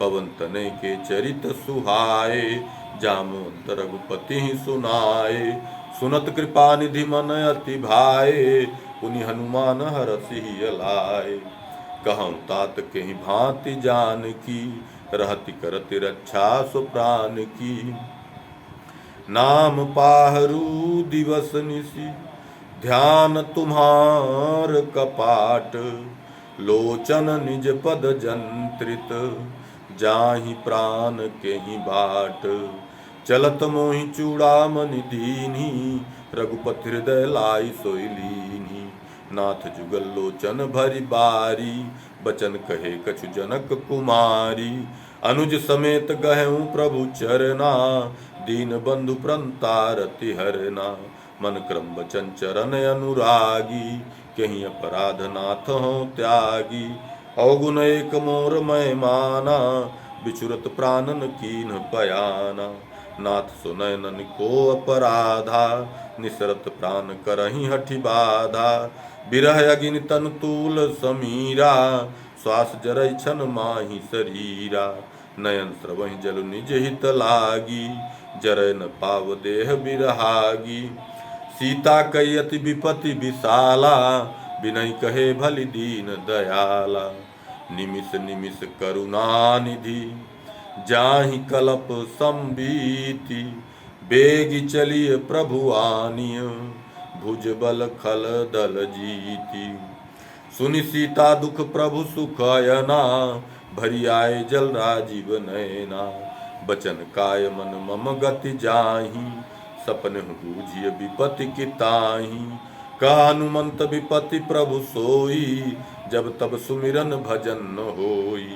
पवन तनय के चरित सुहाए, जामवंत रघुपति सुनाए। सुनत कृपा निधि मन अति भाए, पुनि हनुमान हरषि लाए। कहऊँ तात कहीं भांति जान की, रहति करति रक्षा सो प्राण की। नाम पाहरू दिवस निशि, ध्यान तुम्हार कपाट। लोचन निज पद जंत्रित, जाहि प्राण केहि बाट। चलत मोहि चूड़ामणि दीन्ही, रघुपति हृदय लाई सोई लीन्ही। नाथ जुगल लोचन भरि बारी, बचन कहे कछु जनक कुमारी। अनुज समेत गहऊँ प्रभु चरना, दीन बंधु प्रंतारति हरना। मन क्रम बचन चरण अनुरागी, कहीं अपराध नाथ हो त्यागी। अवगुण एक मोर मैं माना, बिछुरत प्राणन कीन्ह पयाना। नाथ सुनयनन को अपराधा, निसरत प्राण करहि हठि बाधा। बिरह अगिनि तन तूल समीरा, श्वास जरै छन माहि शरीरा। नयन स्रवहि जल निज हित लागी, जरै न पाव देह बिरहागी। सीता कई अति विपति विशाला, बिनहि कहे भलि दीन दयाला। निमिष निमिष करुणा निधि, जाहि कलप संबीति। बेगी चलिए प्रभु आनिय, भुज बल खल दल जीति। सुनि सीता दुख प्रभु सुख अयना, भरी आए जल राजीव नयना। बचन काय मन मम गति जाहि, सपने बूझिय विपति की ताहि। कहा हनुमंत विपति प्रभु सोई, जब तब सुमिरन भजन न होई।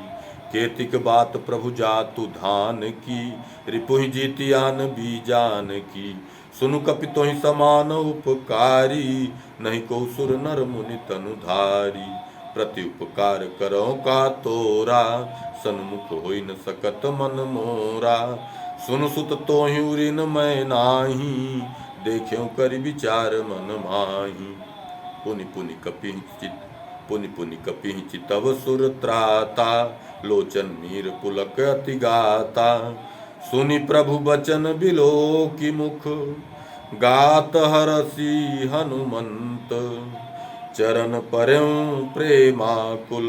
केतिक बात प्रभु जातु धान की, रिपुहि जीतियान बीजान की। सुनु कपि तोहि समान उपकारी, नहीं को सुर नर मुनि तनु धारी। प्रति उपकार करो का तोरा, सन्मुख होई न सकत मन मोरा। सुनु सुत तोहि उरिन मैं नाही, देख्यो करि विचार मन माही। पुनि पुनि कपिहि चितव सुर त्राता, लोचन नीर पुलक अति गाता। सुनि प्रभु बचन बिलोकि मुख, गात हरषि हनुमंत। चरण पर्यों प्रेमाकुल,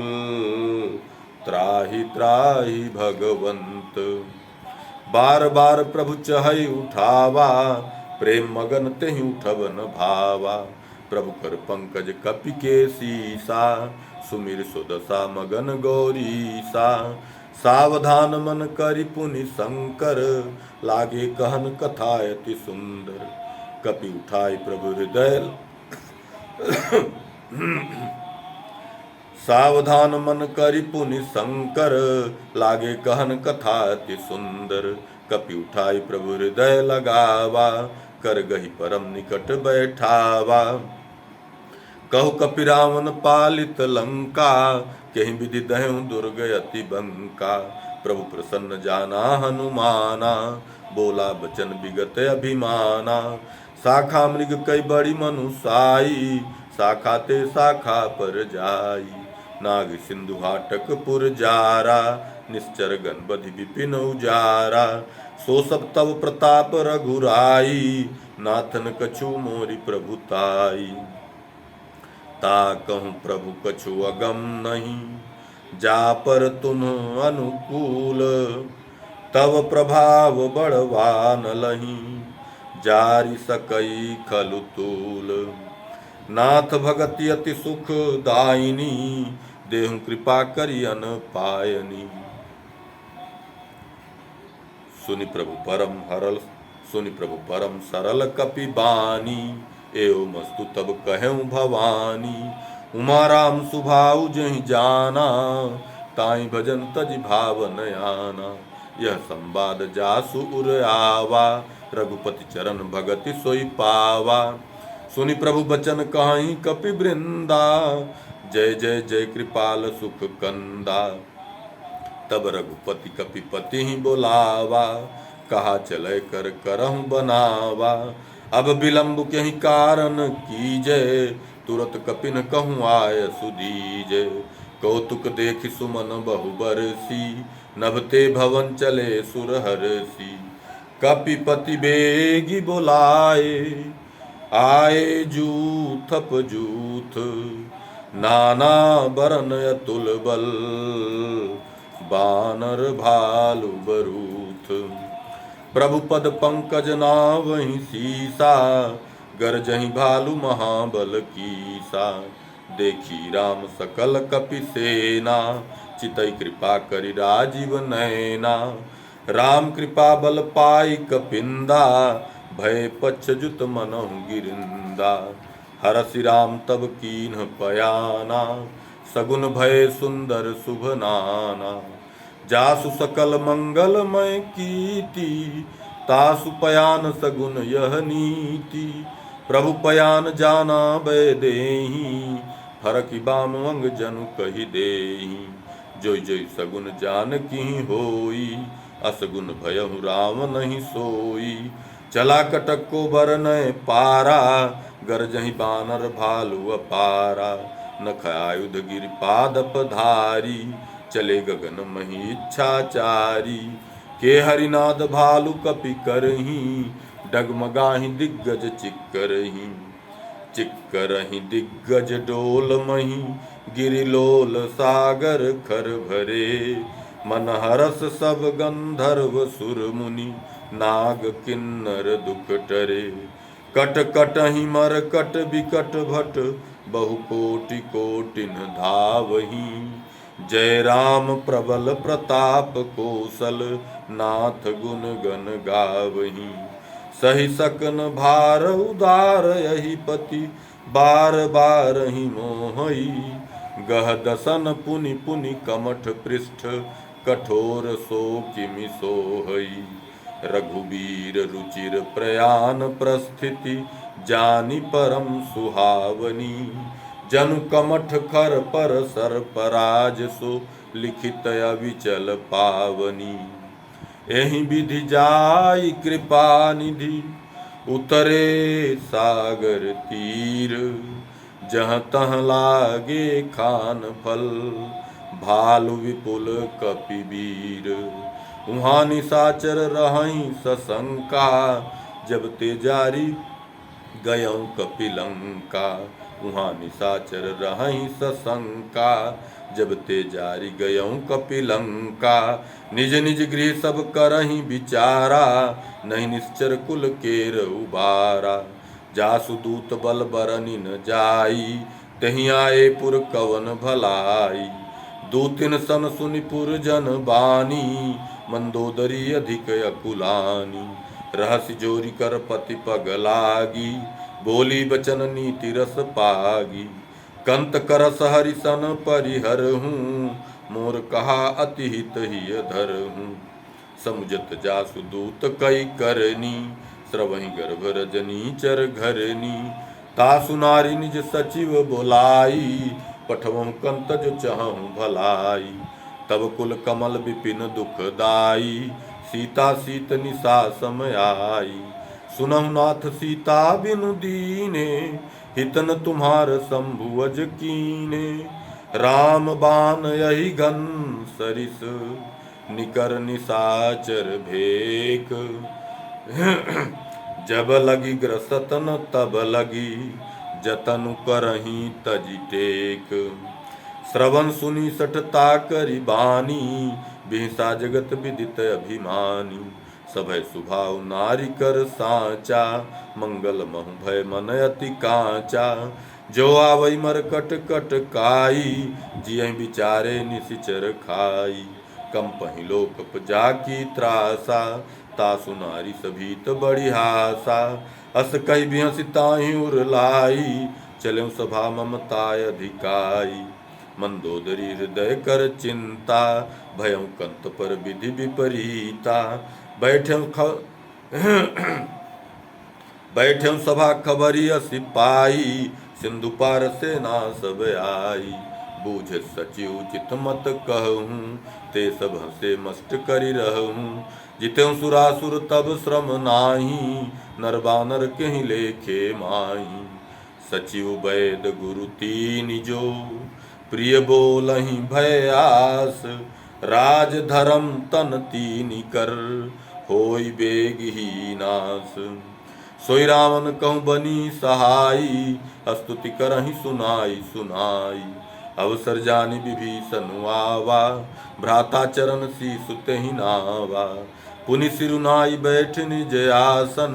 त्राहि त्राहि भगवंत। बार बार प्रभु चहई उठावा, प्रेम मगन तेहि उठब न भावा। प्रभु कर पंकज कपि के सीसा, सुमिर सुदशा मगन गौरीसा। सावधान मन करि पुनि शंकर, लागे कहन कथा अति सुंदर। कपि उठाई प्रभु हृदय सावधान मन करि पुनि शंकर, लागे कहन कथा अति सुंदर। कपि उठाई प्रभु हृदय लगावा, कर गही परम निकट बैठावा। कहु कपि रावण पालित लंका, कहीं विधि दहु दुर्ग अति बंका। प्रभु प्रसन्न जाना हनुमाना, बोला बचन विगत अभिमाना। शाखा मृग कई बड़ी मनुसाई, शाखा ते शाखा पर जाई। नाग सिंधु हाटक पुर जारा, निश्चर गण बधि विपिन उजारा। सो सब तब प्रताप रघुराई, नाथन कछु मोरि प्रभुताई। ता कहूँ प्रभु कछु अगम नहीं, जा पर तुम अनुकूल। तव प्रभाव बड़वान लही, जारि सकई खलु तूल। नाथ भगति अति सुख दायिनी, देहु कृपा करि अन पायनी। सुनि प्रभु परम सरल कपि बानी, एवं मस्तु तब कहूँ भवानी। उमा राम सुभाऊ जहि जाना, ताई भजन तज भावन आना। यह संवाद जासु उर आवा, रघुपति चरण भगति सोई पावा। सुनि प्रभु बचन कहाई कपि वृंदा, जय जय जय कृपाल सुख कंदा। तब रघुपति कपिपति ही बोलावा, कहा चले कर करहु बनावा। अब विलंब के ही कारण कीजय, तुरत कपिन कहूँ आय सुदीजय। कौतुक देखि सुमन बहु बरसी, नभते भवन चले सुरहरसी। कपिपति बेगी बोलाए, आए जूथप जूथ, नाना बरन अतुल बल, बानर भालु बरूथ। प्रभु पद पंकज नावहि सीसा, गरजहि भालु महाबल कीसा। देखी राम सकल कपि सेना, चितई कृपा करि राजीव नैना। राम कृपा बल पाई कपिंदा, भय पच्छजुत मनहु गिरिंदा। हरसि राम तब कीन्ह पयाना, सगुन भय सुंदर शुभ नाना। जासु सकल मंगलमय कीर्ति, तासु पयान सगुन यह नीति। प्रभु पयान जाना भय देहि, फरकि बाम अंग जनु कहि देहि। जोई जोई सगुन जानकी होई, असगुन भयहु राम नहीं सोई। चला कटक को बरनय पारा, गरजहि बानर भालु अपारा। नख आयुध गिरि पादप धारी, चले गगन मही इच्छाचारी। के हरिनाद भालु कपि करही, डगमगाहि दिग्गज चिक्करही। चिक्करहि दिग्गज डोल मही, गिरिलोल सागर खर भरे। मन हरस सब गंधर्व सुर मुनि, नाग किन्नर दुख टरे। कट कटहि मरकट बिकट भट, बहु कोटि कोटिन धावही। जय राम प्रबल प्रताप कौशल, नाथ गुण गण गावही। सही सकन भार उदार यही पति, बार बार ही मोहई। गह दसन पुनि पुनि कमठ पृष्ठ, कठोर सो किमि सोहई। रघुबीर रुचिर प्रयाण प्रस्थिति, जानि परम सुहावनी। जनु कमठ खर पर सर पराज, सो लिखित अविचल पावनी। एहि विधि जाई कृपा निधि, उतरे सागर तीर। जहाँ तहाँ लागे खान फल, भालु विपुल कपि वीर। उहाँ निशाचर रहई सशंका, जब ते जारी गयऊँ कपिलंका। उहाँ निशाचर रहई सशंका, जब ते जारी गयऊँ कपिलंका। निज निज गृह सब करही विचारा, नहीं निश्चर कुल केर उबारा। जासु दूत बल बरनि न जाई, तहि आए पुर कवन भलाई। दूतिन सन सुनि पुर जन बानी, मंदोदरी अधिक अकुलानी। रहसि जोरी कर पति पग लागी, बोली बचन नीति रस पागी। कंत करस हरि सन परिहरहूँ, मोर कहा अति हित हिय धरहूँ। समुझत जासु दूत कई करनी, स्रवहि गर्भ रजनी चर घरनी। तासु नारी निज सचिव बोलाई, पठवहु कंत जो चहहु भलाई। तब कुल कमल विपिन दुखदाई, सीता सीत निशा समय आई। सुनहु नाथ सीता बिनु दीने, हितन तुम्हार शंभुअज कीने। राम बान यही घन सरिस, निकर निशाचर भेक। जब लगी ग्रसतन तब लगी, जतनु करही तजी टेक। श्रवण सुनी सठता करि बानी, बिहसा जगत विदित अभिमानी। सभय सुभाव नारी कर साचा, मंगल महु भय मन अति कांचा। जो आवई मरकट कट काई, जियहि विचारे निशिचर खाई। कंपहि लोक जाकी त्रासा, तासु नारी सभीत बड़ी हासा। अस कहि बिहसि ताहि उर लाई, चलें सभा ममताय अधिकाई। मंदोदरी हृदय कर चिंता, भयं कंत पर विधि विपरीता। बैठ्यों सभा खबरिय सिपाही, सिंधु पार सेना सब आई। बूझ सचिव चित मत कहूँ, ते सब हंसे मस्त करि रहूँ। जित्यों सुरासुर तब श्रम नाही, नर बानर कहीं लेखे माही। सचिव वैद गुरु तीन जो, प्रिय बोलहि भय आस। राज धर्म तन तीन कर, होई बेग ही नास। सोई रामन कहूँ बनी सहाई, स्तुति करहि सुनाई सुनाई। अवसर जानि विभीषण आवा, भ्राता चरण शीसु तेहि नावा। पुनि सिरुनाई बैठ निज आसन,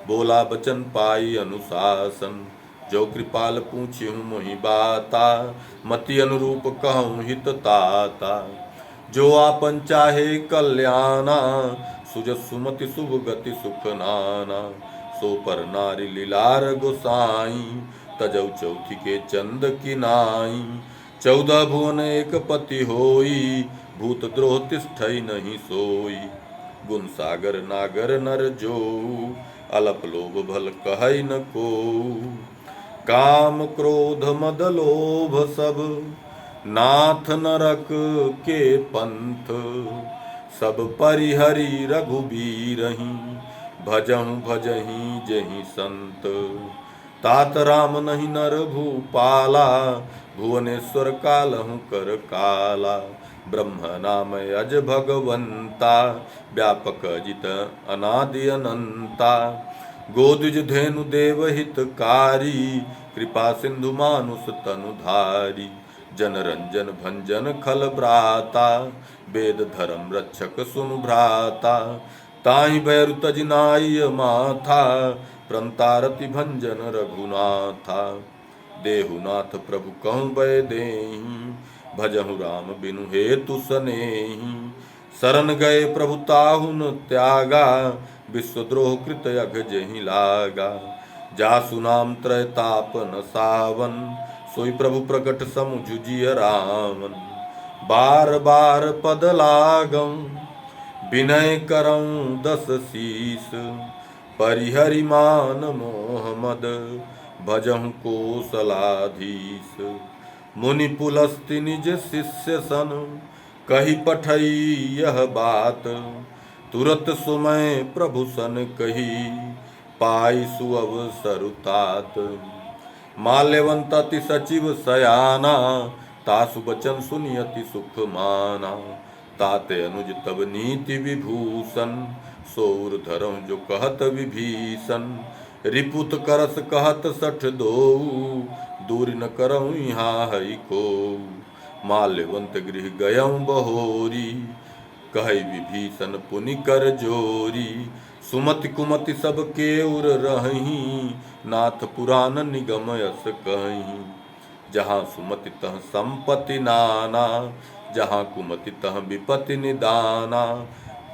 बोला बचन पाई अनुशासन। जो कृपाल पूछ्यु मोहि बाता, मति अनुरूप कहूँ हित ताता। जो आपन चाहे कल्याणा, सुजस सुमति शुभ गति सुख नाना। सो पर नारी लीलार गोसाई, तजौ चौथी के चंद की नाई। 14 भुवन एक पति होई, भूत द्रोह तिष्ठई नहीं सोई। गुण सागर नागर नर जो, अलप लोभ भल कहै न को। काम क्रोध मद लोभ सब, नाथ नरक के पंथ। सब परिहरि रघुबीरहि, भजहु भजहि जहि संत। तात राम नहीं नर भूपाला, भुवनेश्वर कालहु कर काला। ब्रह्म नाम अज भगवंता, व्यापक अजित अनादि अनंता। गोद्विज धेनु देव हितकारी, कृपा सिंधु मानुष तनुधारी। जन रंजन भंजन खल भ्राता, वेद धर्म रक्षक सुनु भ्राता। ताहि बैरु तजिनाय माथा, प्रंतारति भंजन रघुनाथा। देहुनाथ प्रभु कहूँ बै देहि, भजहु राम बिनु हेतु सनेहि। शरण गए प्रभु ताहु न त्यागा, विश्वद्रोह कृत अघ जहि लागा। जासु नाम त्रय तापन सावन, सोई प्रभु प्रकट समुझ जिय रामन। बार बार पद लागऊं, विनय करऊं 10 शीस। परिहरि मान मोह मद, भजहु कोसलाधीश। मुनि पुलस्ति निज शिष्य सन, कही पठई यह बात। तुरत सुमय प्रभु सन कही, पाई सुअवसर तात। माल्यवंत अति सचिव सयाना, तासु बचन सुनियति सुख माना। ताते अनुज तब नीति विभूषण, सौर धरम जो कहत विभीषण। रिपुत करस कहत 62, दूर न करऊँ यहाँ हई को। माल्यवंत गृह गयऊँ बहोरी, कहै विभीषण पुनि कर जोरी। सुमति कुमति सब केउर रही, नाथ पुराण निगम यस कहीं। जहाँ सुमति तह संपत्ति नाना, जहाँ कुमति तह विपत्ति निदाना।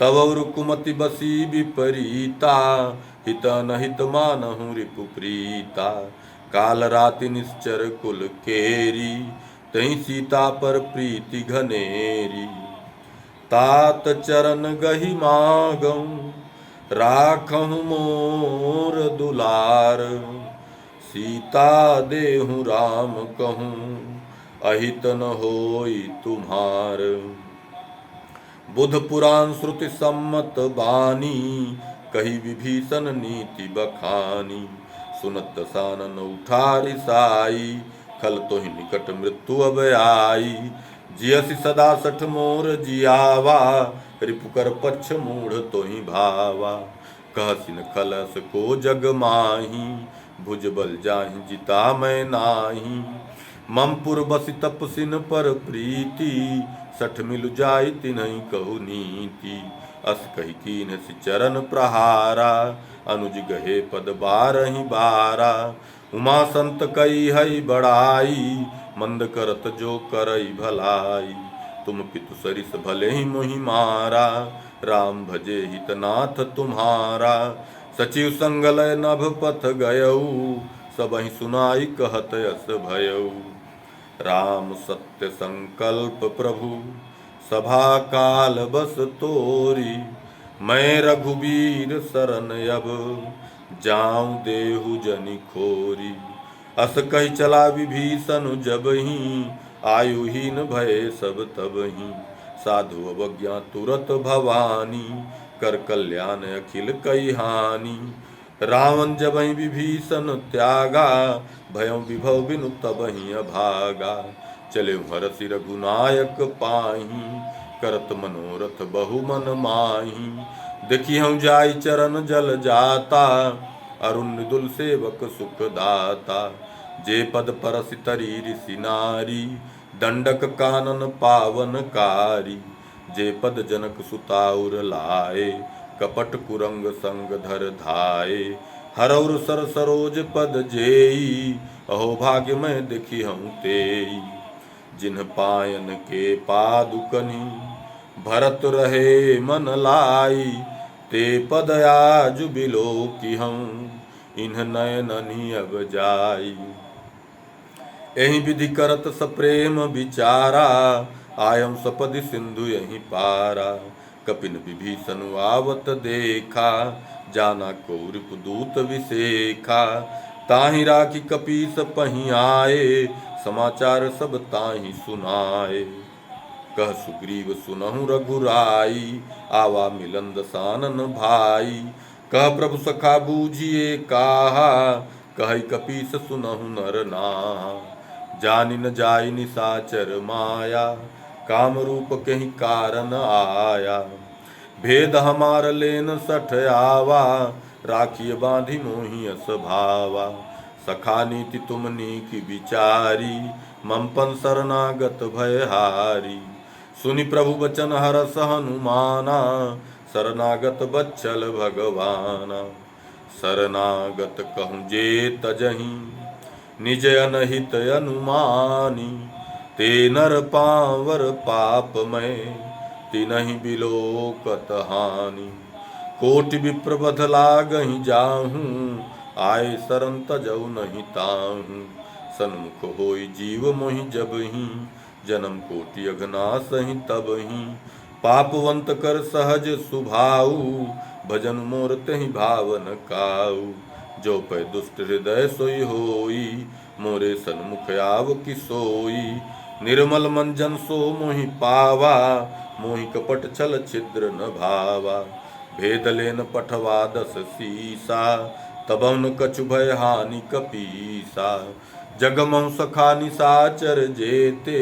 तब और कुमति बसी विपरीता, हित अनहित मानहु रिपु प्रीता। काल राति निश्चर कुल केरी, तही सीता पर प्रीति घनेरी। तात चरण गहि मागऊं, राखहु मोर दुलार। सीता देहु राम कहूँ, अहित न होई तुम्हार। बुध पुराण श्रुति सम्मत बानी, कही विभीषण नीति बखानी। सुनत सानन उठारी साई, खल तोहि निकट मृत्यु अब आई। जियसि सदा 60 मोर जियावा, रिपुकर पक्ष मूढ़ तोहि भावा। कहसिन खलस को जग माही, भुजबल जाहि जिता मैं नाही। ममपुर बसि तपसिन पर प्रीति, 60 मिलु जाई तिन्हि कहु नीति। अस कहि कीन्ह चरण प्रहारा, अनुज गहे पद 12 बारा। उमा संत कई हई बड़ाई, मंद करत जो करई भलाई। तुम पितु सरिस भले ही मोहि मारा, राम भजे हितनाथ तुम्हारा। सचिव संगलय नभ पथ गयऊ, सबहि सुनाई कहत यस भयऊ। राम सत्य संकल्प प्रभु सभा काल बस तोरी। मैं रघुबीर सरन अब जाऊं देहु जनि खोरी। अस कही चला विभीषण जबहि आयुहीन भय सब तबहि। साधु अवज्ञा तुरत भवानी कर कल्याण अखिल कई हानि। रावण जबहि विभीषण त्यागा भयं विभव बिनु तबहि अभागा। चले हरषि रघुनायक पाही करत मनोरथ बहु मन माही। देखी हूँ जाई चरण जल जाता अरुण मृदुल सेवक सुख दाता। जे पद परसि तरी ऋषि नारी दंडक कानन पावन कारी। जे पद जनक सुताउर लाए कपट कुरंग संग धर धाये। हरौर सर सरोज पद जेई अहो भाग्य मैं देखी हूँ तेई। जिन पायन के पादुकनि भरत रहे मन लाई। ते पद आज बिलो की हम इन्ह नयननि अब जाई। एहि विधि करत सप्रेम विचारा आयम सपदि सिंधु यहीं पारा। कपिन विभीषण आवत देखा जाना कौरिप दूत विसेखा। ताहि राखी कपीस पही आए समाचार सब ताहि सुनाए। कह सुग्रीव सुनहु रघुराई आवा मिलन दसानन भाई। कह प्रभु सखा बूझिए काहा कहि कपीस सुनहु नर नाहा। जानि न जाई निसाचर माया काम रूप कहीं कारण आया। भेद हमार लेन सठ आवा राखिय बांधी मोहि अस भावा। सखा नीति तुम नीक विचारी ममपन शरणागत भयहारी। सुनि प्रभु बचन हरस हनुमाना शरणागत बच्चल भगवाना। शरणागत कहूँ जे तजहि निज अनहित अनुमानी। ते नर पावर पाप में तिनहि बिलोकत हानि। कोटि विप्र बध लागहि जाहूँ आए शरण तजौ नहीं ताहूँ। सन्मुख होई जीव मोहि जबहि जन्म कोटि अघनासहि तबहि। पापवंत कर सहज सुभाऊ भजन मोर तहि भावन काऊ। जो पै दुष्ट हृदय सोई होई मोरे सन्मुख आव कि सोई। निर्मल मन जन सो मोहि पावा मोहि कपट छल छिद्र न भावा। भेद लेन पठवा दस सीसा तबौ न कछु भय हानि कपीसा। जगमहु सखा निसाचर जेते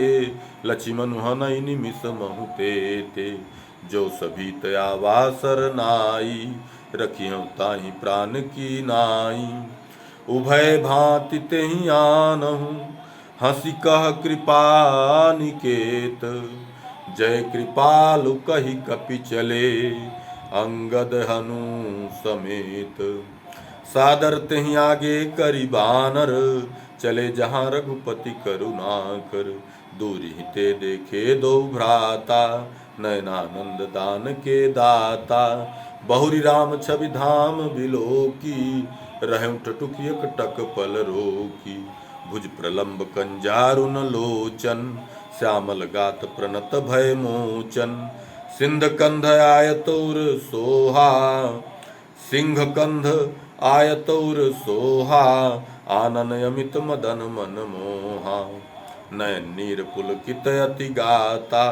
लक्ष्मण हनहि निमिष महु तेते। जो सभी तया वासर नाई रखियं ताहि प्राण की नाई। उभय भांति तेहि आनहु हंसी कह कृपा निकेत। जय कृपालु कहि कपि चले अंगद हनु समेत। सादर तेहि आगे करि बानर चले जहाँ रघुपति करुणा कर। दूरि ते देखे दो भ्राता नयनानंद दान के दाता। बहुरी राम छवि धाम बिलोकी रहूं टटुकियक टक पल रोकी। भुज प्रलंब कंजारुन लोचन श्यामल गात प्रणत भय मोचन। सिंध कंध आयतौर सोहा सिंह कंध आयतौर सोहा। आनन अमित मदन मन मोहा। नयन नीर पुलकित अति गाता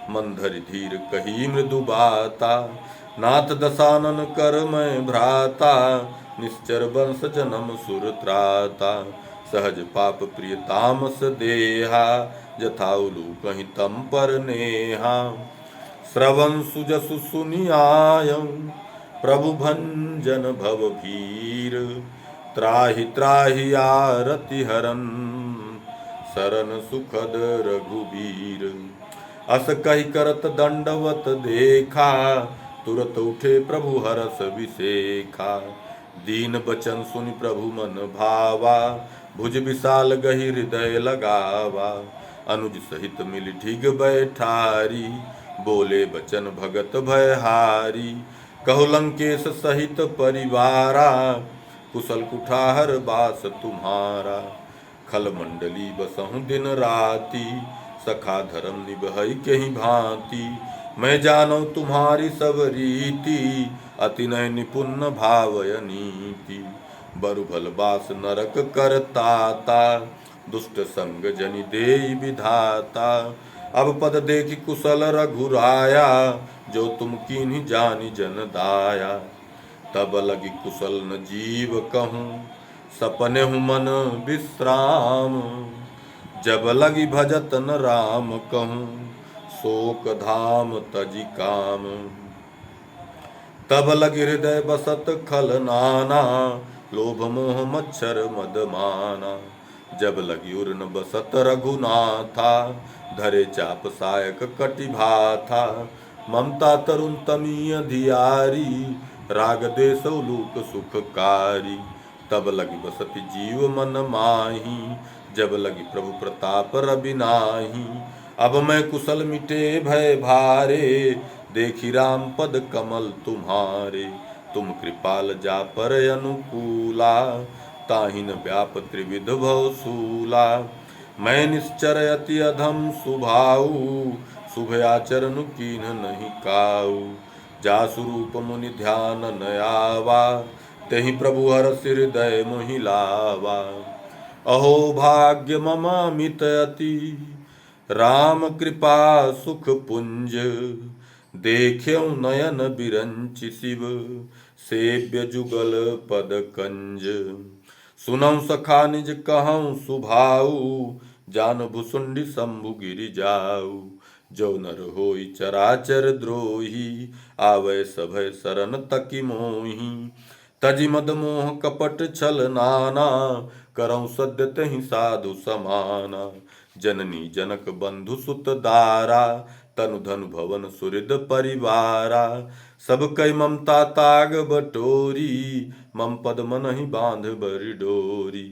मंधर धीर कही मृदु बाता। नाथ दसानन कर मैं भ्राता निश्चर वंश जन्म सुर त्राता। सहज पाप प्रिय तामस देहा जथा उलू कहीं तम पर नेहा। श्रवण सुजसु सुनियायं प्रभु भंजन भव भीर। त्राहि त्राहि आरति हरन शरण सुखद रघुबीर। अस कहि करत दंडवत देखा तुरत उठे प्रभु हरस विसेखा। दीन बचन सुनि प्रभु मन भावा भुज विशाल गहि हृदय लगावा। अनुज सहित मिल ठीक बैठारी बोले बचन भगत भयहारी। कहु लंकेश सहित परिवारा कुशल कुठार बास तुम्हारा। खल मंडली बसहु दिन राति, सखा धर्म निभई केहि भांति। मैं जानो तुम्हारी सब रीति, अति नय निपुण भावय नीति। बरु भल बास नरक करताता, दुष्ट संग जनि देई विधाता। अब पद देखि कुशल रघुराया, जो तुम कीन्ही जानि जन दाया। तब लगी कुशल न जीव कहूँ, सपने हूँ मन विश्राम। जब लगी भजत न राम कहूँ, शोक धाम तजि काम। तब लगी हृदय बसत खल नाना, लोभ मोह मच्छर मद माना। जब लगी उर न बसत रघुनाथा, धरे चाप सायक कटि भाथा। ममता तरुण तमी अधियारी, राग द्वेष उलूक सुखकारी। तब लगी बसति जीव मन माही, जब लगी प्रभु प्रताप रवि नाही। अब मैं कुशल मिटे भय भारे, देखी राम पद कमल तुम्हारे। तुम कृपाल जा पर अनुकूला, ताहि न व्याप त्रिविध भव सूला। मैं निश्चर अति अधम सुभाऊ, शुभ आचरण कीन्ह नहीं काऊ। जासु रूप मुनि ध्यान न आवा, तेहि प्रभु हरष हृदय मोहि लावा। अहो भाग्य मम अमित अति, राम कृपा सुख पुंज। देख्यौ नयन बिरंचि शिव, सेव्य जुगल पद कंज। सुनौ सखा निज कहौ सुभाऊ, जान भुसुंडी शंभु गिरि जाऊ। जो नर होई चराचर द्रोही, आवै सभय शरण तकी मोही। तजि मद मोह कपट छल नाना, करौ सद्य तेहि साधु समाना। जननी जनक बंधु सुत दारा, तनु धनु भवन सुहृद परिवारा। सब कई ममता ताग बटोरी, मम पद मनहि बांध बरि डोरी।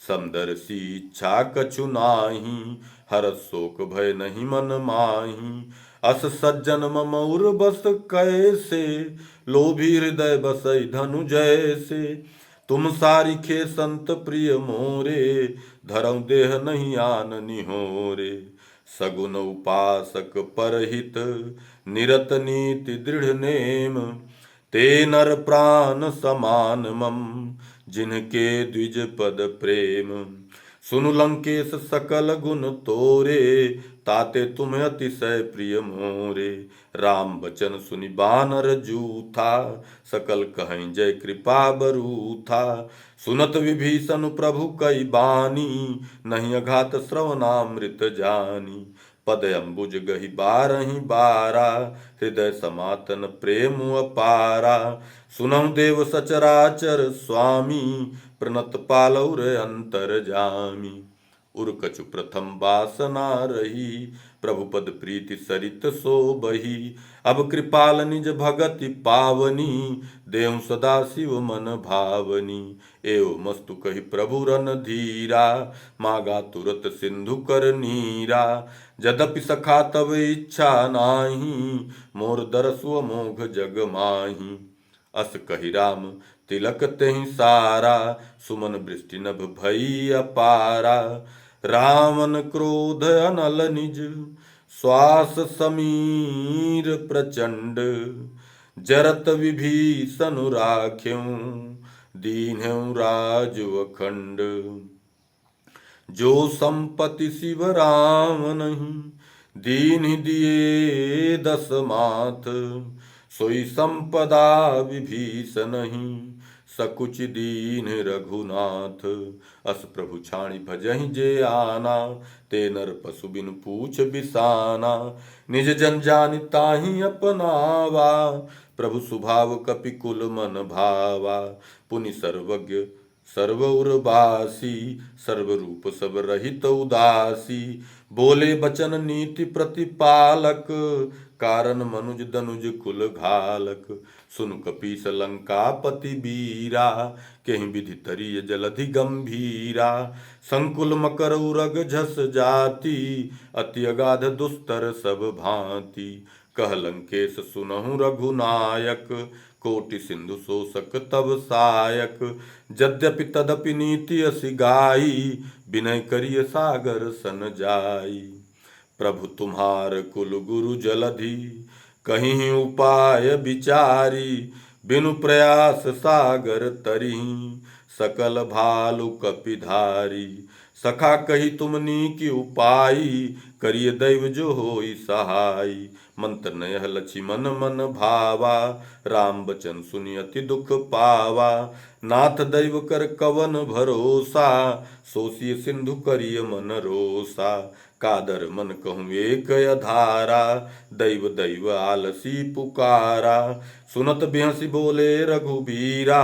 समदर्शी इच्छा कछु नाही, हरष शोक भय नहीं मन माही। अस सज्जन मम उर बस कैसे, लोभी हृदय बसई धनु जैसे। तुम सारिखे संत प्रिय मोरे, धरौ देह नहीं आन निहोरे। सगुन उपासक परहित, निरत नीति दृढ़ नेम। ते नर प्राण समान मम, जिनके द्विज पद प्रेम। सुनु लंकेश सकल गुण तोरे, ताते तुम्हें अतिशय प्रिय मोरे। राम बचन सुनि बानर जूथा, सकल कहें जय कृपा बरूथा। सुनत विभीषण प्रभु कई बानी, नहीं अघात श्रवणामृत जानी। पद अम्बुज गहि बारहि बारा, हृदय समातन प्रेम अपारा। सुनहु देव सचराचर स्वामी, प्रणत पालौ रे अंतर जामी। उर कछु प्रथम वासना रही, प्रभु पद प्रीति सरित सो बही। अब कृपाल निज भगति पावनी, देहु सदा शिव मन भावनी। एव मस्तु कहि प्रभु रन धीरा, मागा तुरत सिंधु कर नीरा। यद्यपि सखा तब इच्छा नाही, मोर दरसु अमोघ जग माही। अस कहि राम तिलक तेहि सारा, सुमन वृष्टि नभ भई अपारा। रावण क्रोध अनल निज, श्वास समीर प्रचंड। जरत विभीषण राख्यों, दीन्हु राजु अखंड। जो संपत्ति शिव राम नहीं, दीन्हि दिए दस माथ। सोई संपदा विभीषण नहीं, सकुच दीन रघुनाथ। अस प्रभु छाणी भजहि जे आना, ते नर पशु बिन पूछ बिसाना। निज जन जानि ताहि अपनावा, प्रभु स्वभाव कपि कुल मन भावा। पुनि सर्वज्ञ सर्व उर्वासी, सर्वरूप सब रहित उदासी। बोले बचन नीति प्रतिपालक, कारण मनुज दनुज कुल घालक। सुनु कपीस लंकापति बीरा, केहि विधि तरिय जलधि गंभीरा। संकुल मकर उरग झस जाति, अति अगाध दुस्तर सब भांति। कह लंकेश सुनहु रघुनायक, कोटि सिंधु शोषक तब सायक। यद्यपि तदपि नीति असि गाई, विनय करिय सागर सन जाई। प्रभु तुम्हार कुल गुरु जलधि, कहीं उपाय विचारी। बिनु प्रयास सागर तरिहि, सकल भालु कपिधारी। सखा कही तुमनी की उपाई, करिय दैव जो होई सहाई। मंत्र नयह लक्ष्मण मन भावा, राम बचन सुनि अति दुख पावा। नाथ दैव कर कवन भरोसा, सोसिय सिंधु करिय मन रोसा। कादर मन कहूँ एक अधारा, दैव दैव आलसी पुकारा। सुनत बिहसी बोले रघुबीरा,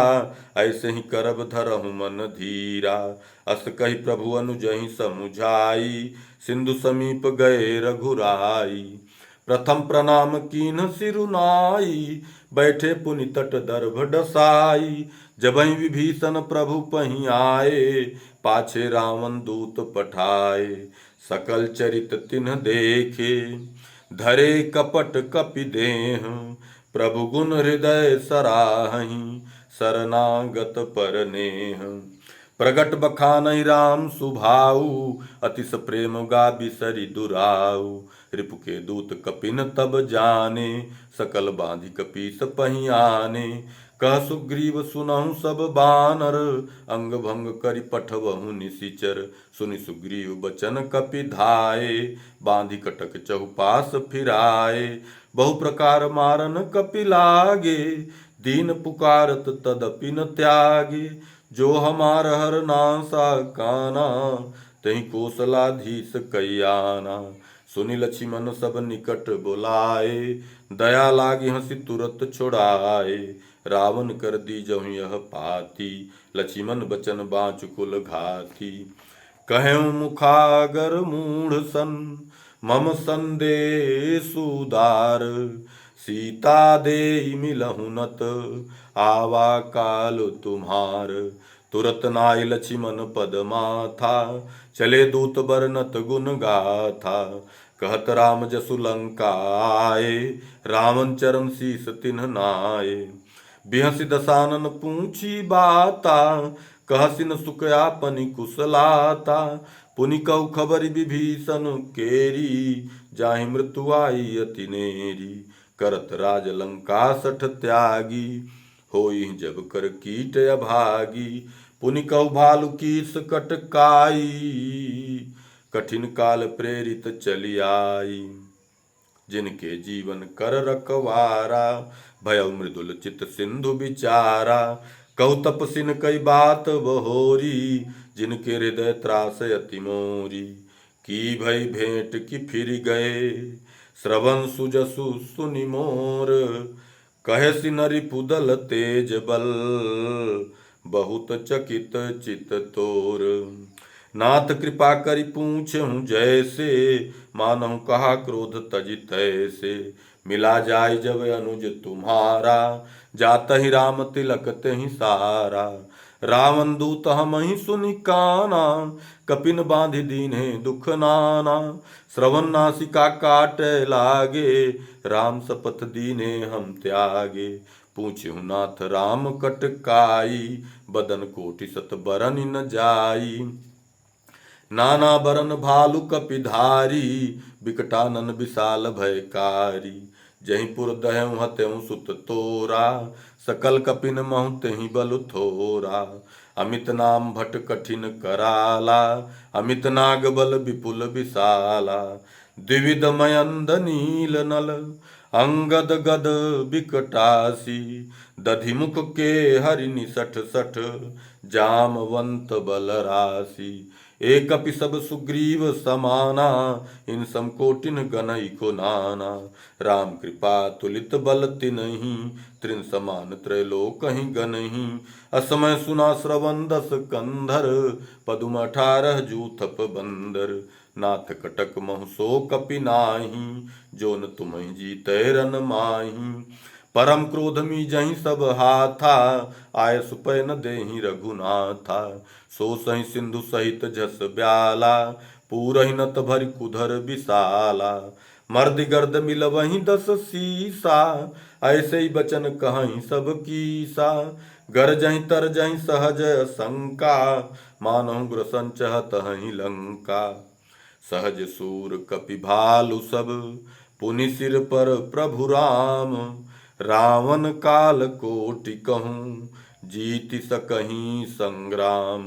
ऐसे ही करब धरहु मन धीरा। अस कही प्रभु अनुजहि समुझाई, सिंधु समीप गए रघुराई। प्रथम प्रणाम कीन्ह सिरुनाई, बैठे पुनि तट दर्भ डसाई। जबहि विभीषण प्रभु पहि आए, पाछे रावण दूत पठाए। सकल चरित तिन्ह देखे, धरे कपट कपि देह। प्रभु गुण हृदय सराहि, शरणागत पर नेह। प्रगट बखानहि राम सुभाऊ, अतिश प्रेम गा बिसरि दुराऊ। रिपु के दूत कपिन तब जाने, सकल बांधि कपीस पहि आने। कह सुग्रीव सुनहु सब बानर, अंग भंग करि पठवहु निशिचर। सुनि सुग्रीव बचन कपि धाये, बांधि कटक चहुपास फिराए। बहु प्रकार मारन कपि लागे, दीन पुकारत तदपि न त्यागे। जो हमार हर नासा काना, तहि कौशलाधीश कयाना। सुनि लक्ष्मण सब निकट बुलाए, दया लागी हंसी तुरत छुड़ाए। रावण कर दीजहु यह पाती, लक्ष्मण बचन बाँचु कुल घाती। कहें मुखागर मूढ़ सन, मम संदेश उदार। सीता देहि मिलहु नत, आवा काल तुम्हार। तुरत नाई लक्ष्मण पद माथा, चले दूत बरनत गुण गाथा। कहत राम जसु लंका आए, रावण चरण शीस तिन्ह नाये। बिहसि दसानन पूछी बाता, कहसि न सुख आपनि कुशलाता। पुनि कहु खबरि विभीषण केरी, जाहि मृत्यु आई अति नेरी। करत राज लंका सठ त्यागी, होई जब कर कीट अभागी। पुनि कहु भालु कीस कटकाई, कठिन काल प्रेरित चली आई। जिनके जीवन कर रखवारा, भयउ मृदुल चित सिंधु विचारा। कहु तपसिन कई बात बहोरी, जिनके हृदय त्रास अति मोरी। की भई भेंट की फिर गए, श्रवण सुजसु सुनि मोर। कहे सि नरि पुदल तेज बल, बहुत चकित चित तोर। नाथ कृपा करि पूछहु जैसे, मानहु कहा क्रोध तजि तैसे। मिला जाय जब अनुज तुम्हारा, जातहि राम तिलक तेहि सारा। रावण दूत हमहि सुनि काना, कपिन बांधि दीन्हे दुख नाना। श्रवण नासिका काटे लागे, राम शपथ दीने हम त्यागे। पूछहु नाथ राम कटकाई, बदन कोटि शत बरन न जाई। नाना बरन भालु कपिधारी, बिकटानन विशाल भयकारी। जहीं पुर दहउ हत्याउ सुत तोरा, सकल कपिन महु तेहि बल थोरा। अमित नाम भट कठिन कराला, अमित नाग बल विपुल विशाला। द्विविध मयंद नील नल, अंगद गद बिकटासी। दधिमुख के हरि निसठ सठ, जामवंत बल राशि। एक कपि सब सुग्रीव समाना, इन सम कोटिन गनई को नाना। राम कृपा तुलित बल तिनहि, त्रिन समान त्रैलोकहि गनहि। असमय सुना श्रवण दस कंधर, पदुम 18 जूथप बंदर। नाथ कटक महु सो कपि नाही, जोन तुम्हि जीतै रन माही। परम क्रोध मी जहि सब हाथा, आय सुपै न देहि रघुनाथा। सो सहि सिंधु सहित जस ब्याला, पूरहि नत भरि कुधर विशाला। मर्द गर्द मिल वहीं 10 सीसा, ऐसे ही बचन कहीं सब कीसा। गर जहीं तर जहीं सहज शंका, मानहु ग्रसन चहत हहीं लंका। सहज सूर कपि भालु सब, पुनि सिर पर प्रभु राम। रावण काल कोटि कहूँ, जीत सकहीं संग्राम।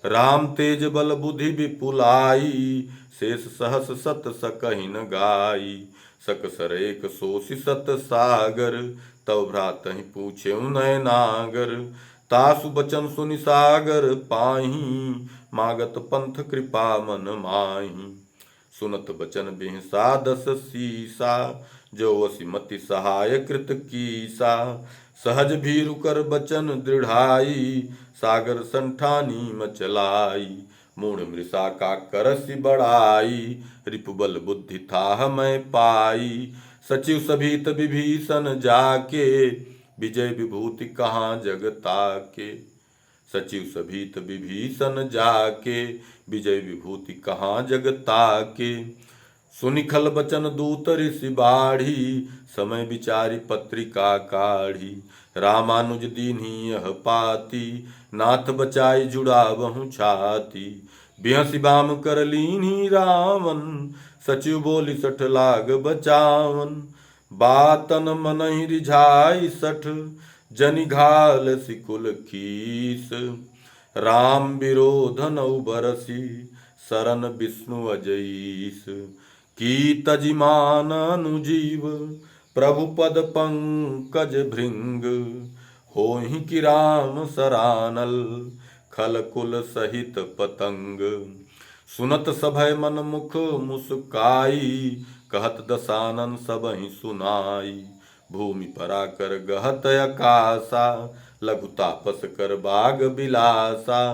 राम तेज बल बुद्धि विपुलाई, शेष सहस सत सकहि न गाई। सकसर एक सोषि सत सागर, तव भ्रातहि पूछेउ नयनागर। तासु बचन सुनि सागर पाही, मागत पंथ कृपा मन माही। सुनत बचन बिहसा 10 सीसा, जो वसी मति सहाय कृत कीसा। सहज भीरु कर बचन दृढ़ाई, सागर संठानी मचलाई। मूढ़ मृषा का करसि बड़ाई, रिपुबल बुद्धि थाह मैं पाई। सचिव सभीत विभीषण जाके, विजय विभूति कहाँ जगता के। सचिव सभीत विभीषण जाके, विजय विभूति कहाँ जगता के। सुनि खल बचन दूत ऋषि बाढ़ी, समय विचारी पत्रिका काढ़ी। रामानुज दीन्ही यह पाती, नाथ बचाई जुड़ावहु छाती। बिहसि बाम कर लीन्ही रावण, सचिव बोली 60 लाग बचावन। बातन मनहि रिझाई 60, जनि घाल सिकुल खीस। राम विरोधन बरसी, शरण विष्णु अजईस। की तजि मान अनुजीव, प्रभु पद पंकज भृंग। होहि कि राम सरानल, खल कुल सहित पतंग। सुनत सभय मन मुख मुस्काई, कहत दसानन सबहि सुनाई। भूमि पराकर गहत अकासा, लघु तापस कर बाग बिलासा।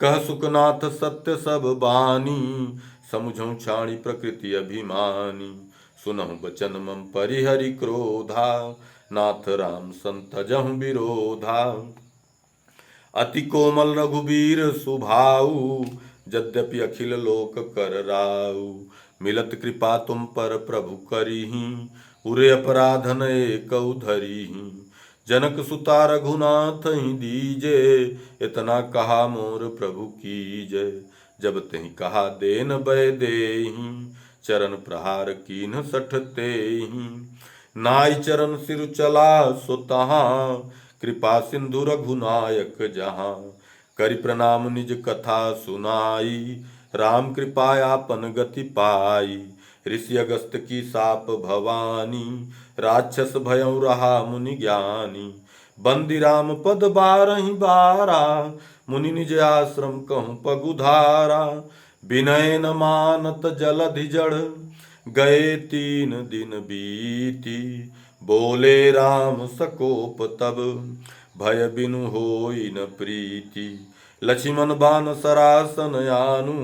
कह सुखनाथ सत्य सब बानी, समुझऊँ छाणी प्रकृति अभिमानी। सुनहु बचन मम परिहरि क्रोधा, नाथ राम संतजहु विरोधा। अति कोमल रघुबीर सुभाऊ, यद्यपि अखिल लोक कर राऊ। मिलत कृपा तुम पर प्रभु करिही, उरे अपराधन एकउ धरिही। जनक सुता रघुनाथ ही दीजे, इतना कहा मोर प्रभु कीजय। जब तेहि कहा देन बय देहि, चरण प्रहार कीन्ह 60 तेहि। नाई चरण सिर चला सो तहाँ, कृपा सिंधु रघुनायक जहाँ। करि प्रणाम निज कथा सुनाई, राम कृपा आपन गति पाई। ऋषि अगस्त की साप भवानी, राक्षस भयउ रहा मुनि ज्ञानी। बंदी राम पद 12 बारा, मुनि निज आश्रम कहूँ पगुधारा। विनय न मानत जलधि जड़, गए 3 दिन बीती। बोले राम सकोप तब, भय बिनु होई न प्रीति। लक्ष्मण बान सरासन आनु,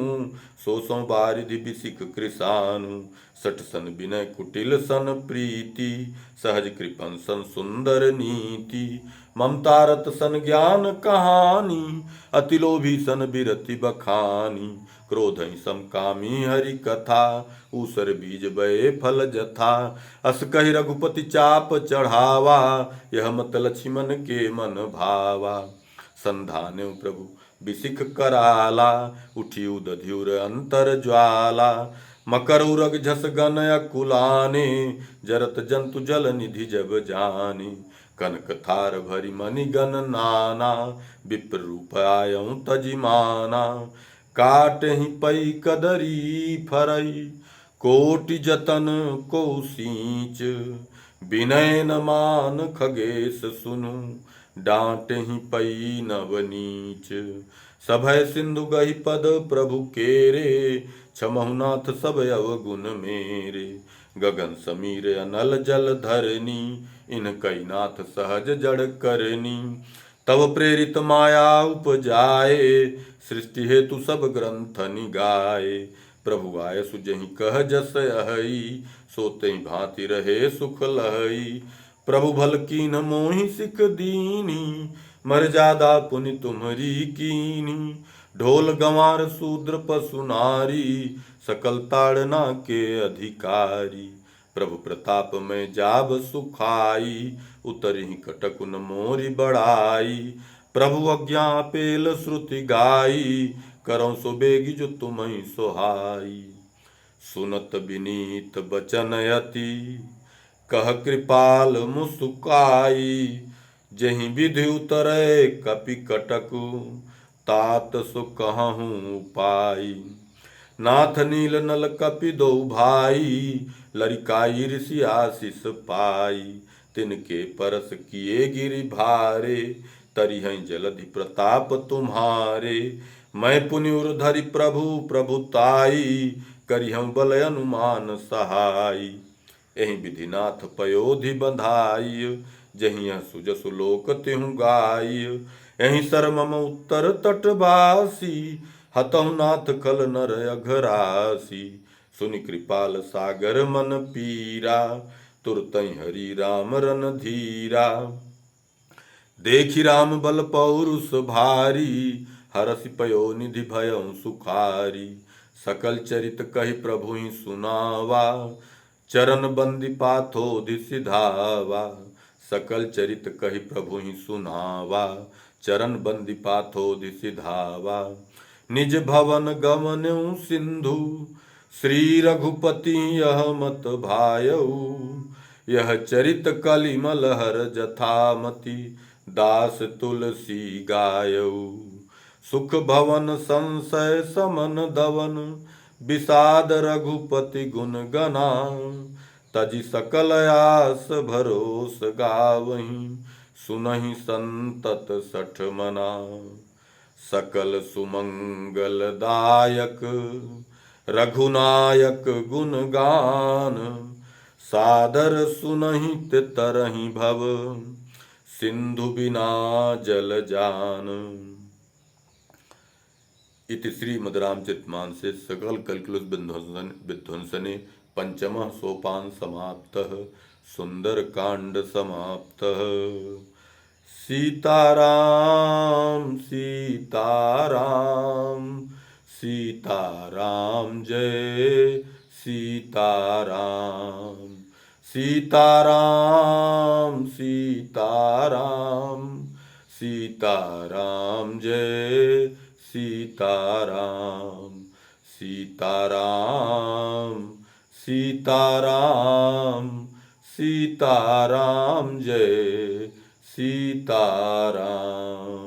सोसों बारिधि बिसिक कृसानु। 60 सन विनय कुटिल सन प्रीति, सहज कृपन सन सुंदर नीति। ममता रत सन ज्ञान कहानी, अति लोभी सन बिरति बखानी। क्रोधहि समकामी हरि कथा, ऊसर बीज बये फल जथा। अस कहि रघुपति चाप चढ़ावा, यह मत लक्ष्मण के मन भावा। संधान्यु प्रभु बिसिख कराला, उठी उदधियुर अंतर ज्वाला। मकर उरग झस गन अकुलाने, जरत जंतु जल निधि जब जाने। कनक थार भरी मणि गन नाना, विप्र रूप आयऊँ तजिमाना। काटहि पई कदरी फरई, कोटि जतन को सींच। विनय न मान खगेश सुनु, डांटहि पई नवनीच। सभय सिंधु गहि पद प्रभु केरे, क्षमहु नाथ सब अवगुण मेरे। गगन समीर अनल जल धरनी, इनकई नाथ सहज जड़ करनी। तव प्रेरित माया उपजाए, सृष्टि हेतु सब ग्रंथ निगाए। प्रभु आय सुजहि कह जस अहई, सोतेहि भांति रहे सुख लहई। प्रभु भल कीन मोहि सिख दीनी, मर्यादा पुनि तुम्हरी कीनी। ढोल गंवार शूद्र पशु नारी, सकल ताड़ना के अधिकारी। प्रभु प्रताप में जाब सुखाई, उतरहि कटकुन मोरी बढ़ाई। प्रभु आज्ञा पेल श्रुति गाई, करौ सो बेगी जो तुम्हि सोहाई। सुनत विनीत बचन अति, कह कृपाल मुसुकाई। जहि विधि उतरै कपि कटकु, तात सो कहूँ पाई। नाथ नील नल कपि दो भाई, लरिकाई ऋषि आशीष पाई। तिनके परस किए गिरि भारे, तरिहं जलधि प्रताप तुम्हारे। मैं पुनि उर धरि प्रभु प्रभुताई, करिहं बल अनुमान सहाई। एहि विधिनाथ पयोधि बंधाई, जहिया सुजसु लोक तिहु गाई। एहि सर मम उत्तर तटवासी, हतहु नाथ कल नर अघरासी। सुनि कृपाल सागर मन पीरा, तुरतहि हरि राम रन धीरा। देखि राम बल पौरुष भारी, हरषि पयो निधि भयउ सुखारी। सकल चरित कहि प्रभु ही सुनावा, चरण बंदी पाथोधि सिधावा। सकल चरित कहि प्रभु ही सुनावा, चरण बंदी पाथोधि सिधावा। निज भवन गमनउ सिंधु, श्री रघुपति यह मत भायऊ। यह चरित कलिमल हर जथामति, दास तुलसी गायऊ। सुख भवन संशय समन दवन, विषाद रघुपति गुण गना। तजि सकल आस भरोस गावहीं, सुनहि संतत सठ मना। सकल सुमंगल दायक, रघुनायक गुण गान। सादर सुनहि तरहि भव, सिंधु बिना जल जान। इति श्रीमद् रामचरितमानसे सकल कल्कुलस विध्वंसने पंचमः सोपान समाप्तः। सुंदर कांड समाप्तः। सीताराम सीताराम सीताराम जय सीताराम। सीताराम सीताराम सीताराम जय सीताराम। सीताराम सीताराम सीताराम जय सीताराम।